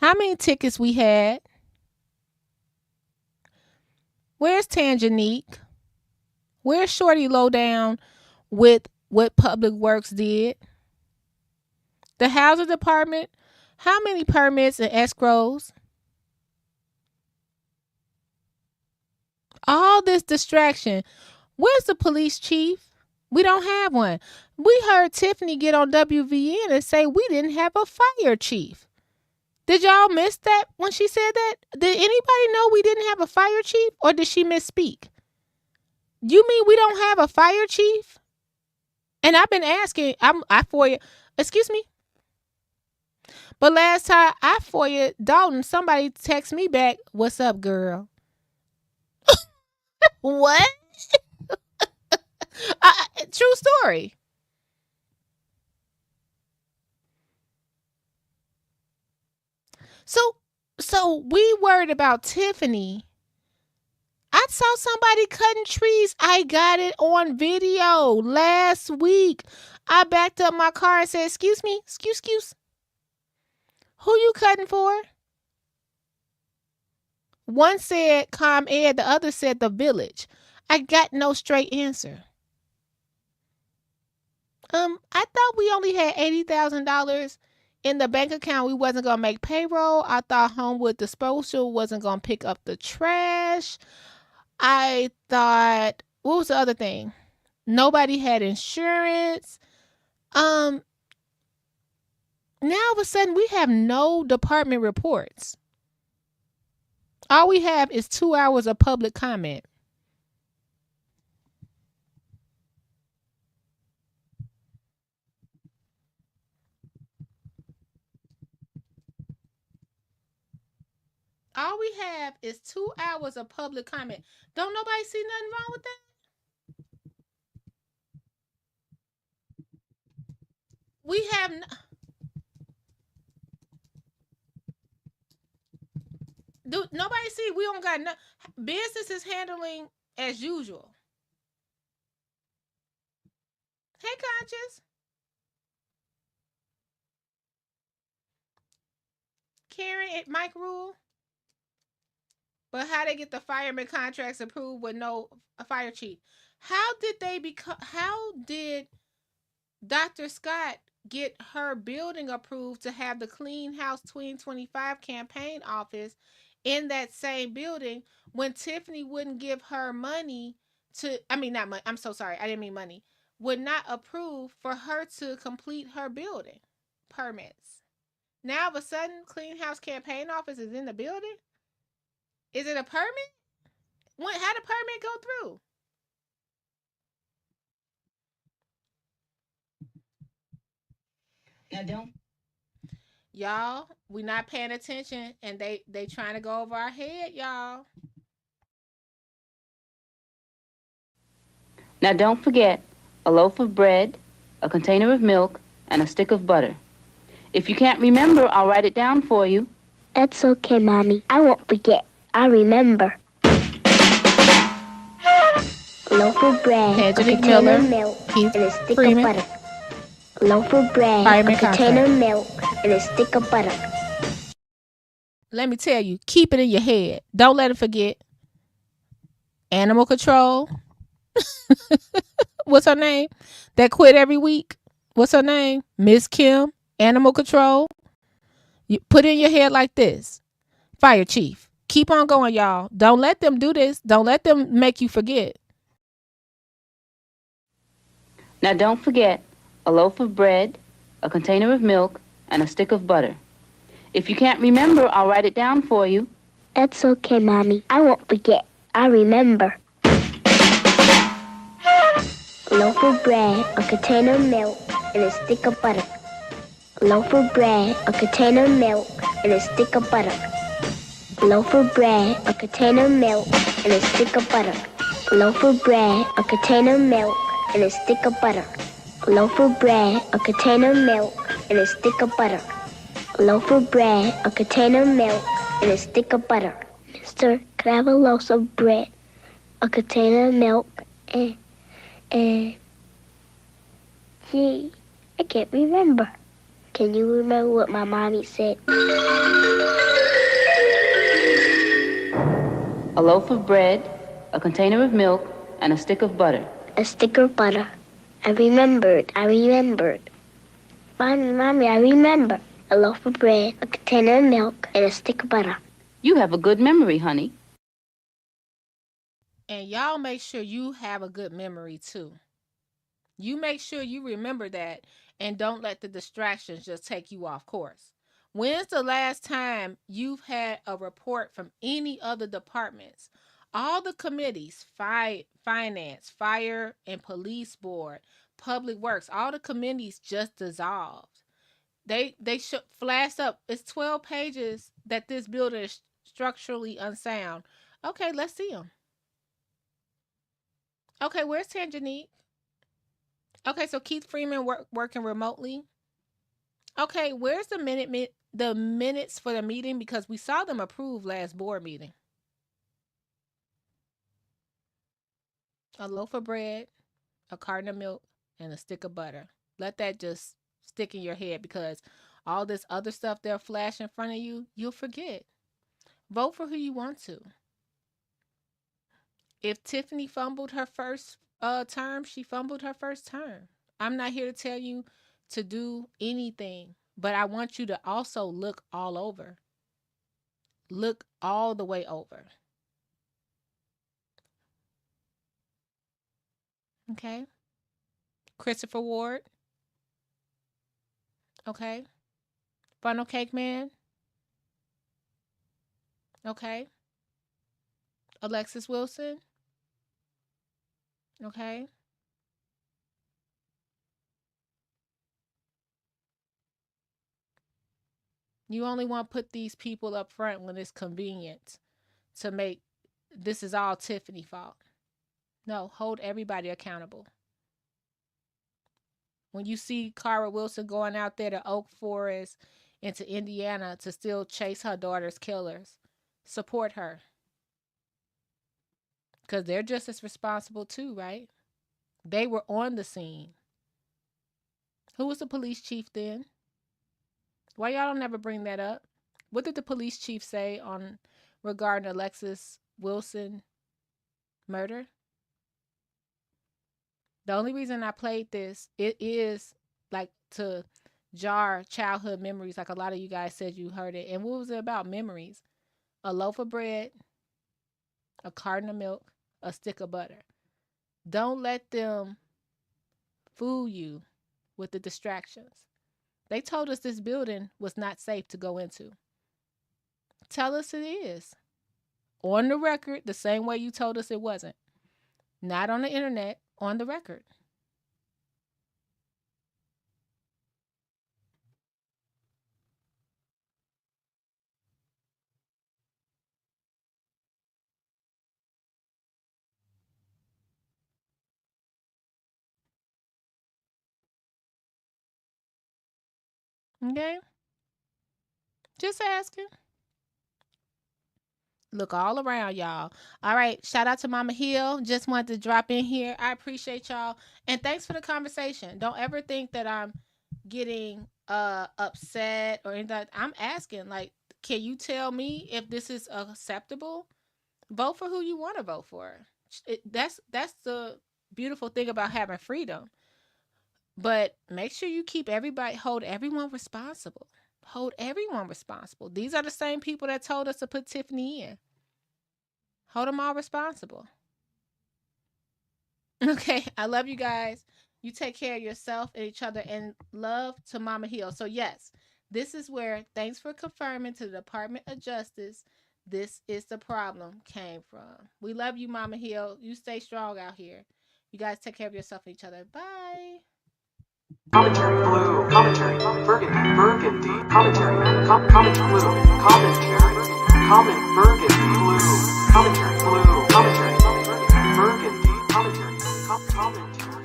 Speaker 2: How many tickets we had? Where's Tangenique? Where's Shorty Lowdown with what Public Works did? The housing department, how many permits and escrows? All this distraction. Where's the police chief? We don't have one. We heard Tiffany get on WVN and say we didn't have a fire chief. Did y'all miss that when she said that? Did anybody know we didn't have a fire chief, or did she misspeak? You mean we don't have a fire chief? And I've been asking, I FOIA, excuse me. But last time I FOIA Dolton, somebody text me back, "What's up, girl?" What? True story. So we worried about Tiffany. I saw somebody cutting trees. I got it on video last week. I backed up my car and said, "Excuse me, excuse. Who you cutting for?" One said ComEd, the other said the village. I got no straight answer. I thought we only had $80,000 in the bank account. We wasn't gonna make payroll. I thought Homewood Disposal wasn't gonna pick up the trash. I thought, what was the other thing? Nobody had insurance. Now all of a sudden we have no department reports. All we have is 2 hours of public comment. All we have is 2 hours of public comment. Don't nobody see nothing wrong with that? We have do nobody see we don't got no business is handling as usual. Hey, Conscious. Karen at Mike Rule. But how they get the fireman contracts approved with no fire chief? How did they become? How did Dr. Scott get her building approved to have the Clean House 2025 campaign office in that same building when Tiffany wouldn't give her money to? I mean, not money. I'm so sorry. I didn't mean money. Would not approve for her to complete her building permits. Now, all of a sudden, Clean House campaign office is in the building. Is it a permit? How did permit go through?
Speaker 5: Now don't.
Speaker 2: Y'all, we not paying attention, and they trying to go over our head, y'all.
Speaker 10: Now don't forget a loaf of bread, a container of milk, and a stick of butter. If you can't remember, I'll write it down for you.
Speaker 12: That's okay, Mommy. I won't forget. I'll remember. A loaf of bread, a container of milk, and a stick
Speaker 2: Freeman.
Speaker 12: of butter. A loaf of bread,
Speaker 2: Fireman
Speaker 12: a container
Speaker 2: contract.
Speaker 12: of milk, and a stick of butter.
Speaker 2: Let me tell you, keep it in your head. Don't let it forget. Animal control. What's her name? That quit every week. What's her name? Miss Kim. Animal control. You put it in your head like this. Fire chief. Keep on going, y'all. Don't let them do this. Don't let them make you forget.
Speaker 10: Now don't forget a loaf of bread, a container of milk, and a stick of butter. If you can't remember, I'll write it down for you.
Speaker 12: That's okay, Mommy. I won't forget. I'll remember. A loaf of bread, a container of milk, and a stick of butter. A loaf of bread, a container of milk, and a stick of butter. A loaf of bread, a container of milk, and a stick of butter. A loaf of bread, a container of milk, and a stick of butter. A loaf of bread, a container of milk, and a stick of butter. A loaf of bread, a container of milk, and a stick of butter. Mister, could I have a loaf of bread, a container of milk, and gee, I can't remember. Can you remember what my mommy said?
Speaker 10: A loaf of bread, a container of milk, and a stick of butter.
Speaker 12: A stick of butter. I remembered. Mommy, I remember. A loaf of bread, a container of milk, and a stick of butter.
Speaker 10: You have a good memory, honey.
Speaker 2: And y'all make sure you have a good memory too. You make sure you remember that and don't let the distractions just take you off course. When's the last time you've had a report from any other departments? All the committees, finance, fire and police board, public works, all the committees just dissolved. They flashed up. It's 12 pages that this building is structurally unsound. Okay, let's see them. Okay, where's Tanjanique? Okay, so Keith Freeman working remotely. Okay, where's the minutes for the meeting? Because we saw them approved last board meeting. A loaf of bread, a carton of milk, and a stick of butter. Let that just stick in your head, because all this other stuff they'll flash in front of you, you'll forget. Vote for who you want to. If Tiffany fumbled her first term, she fumbled her first term. I'm not here to tell you to do anything, but I want you to also look all over. Look all the way over. Okay? Christopher Ward. Okay? Funnel Cake Man. Okay? Alexis Wilson. Okay? You only want to put these people up front when it's convenient to make this is all Tiffany's fault. No, hold everybody accountable. When you see Cara Wilson going out there to Oak Forest and to Indiana to still chase her daughter's killers, support her. Because they're just as responsible too, right? They were on the scene. Who was the police chief then? Why y'all don't ever bring that up? What did the police chief say on regarding Alexis Wilson murder? The only reason I played this, it is like to jar childhood memories, like a lot of you guys said you heard it. And what was it about? Memories. A loaf of bread, a carton of milk, a stick of butter. Don't let them fool you with the distractions. They told us this building was not safe to go into. Tell us it is. On the record, the same way you told us it wasn't. Not on the internet, on the record. Okay? Just asking. Look all around, y'all. All right. Shout out to Mama Hill. Just wanted to drop in here. I appreciate y'all. And thanks for the conversation. Don't ever think that I'm getting upset or anything. I'm asking, like, can you tell me if this is acceptable? Vote for who you want to vote for. That's the beautiful thing about having freedom. But make sure you keep hold everyone responsible. Hold everyone responsible. These are the same people that told us to put Tiffany in. Hold them all responsible. Okay, I love you guys. You take care of yourself and each other, and love to Mama Hill. So yes, this is where, thanks for confirming to the Department of Justice, this is the problem came from. We love you, Mama Hill. You stay strong out here. You guys take care of yourself and each other. Bye.
Speaker 13: Commentary blue, commentary, burgundy, commentary, commentary blue, commentary, burgundy blue, commentary blue, commentary, burgundy, commentary, commentary.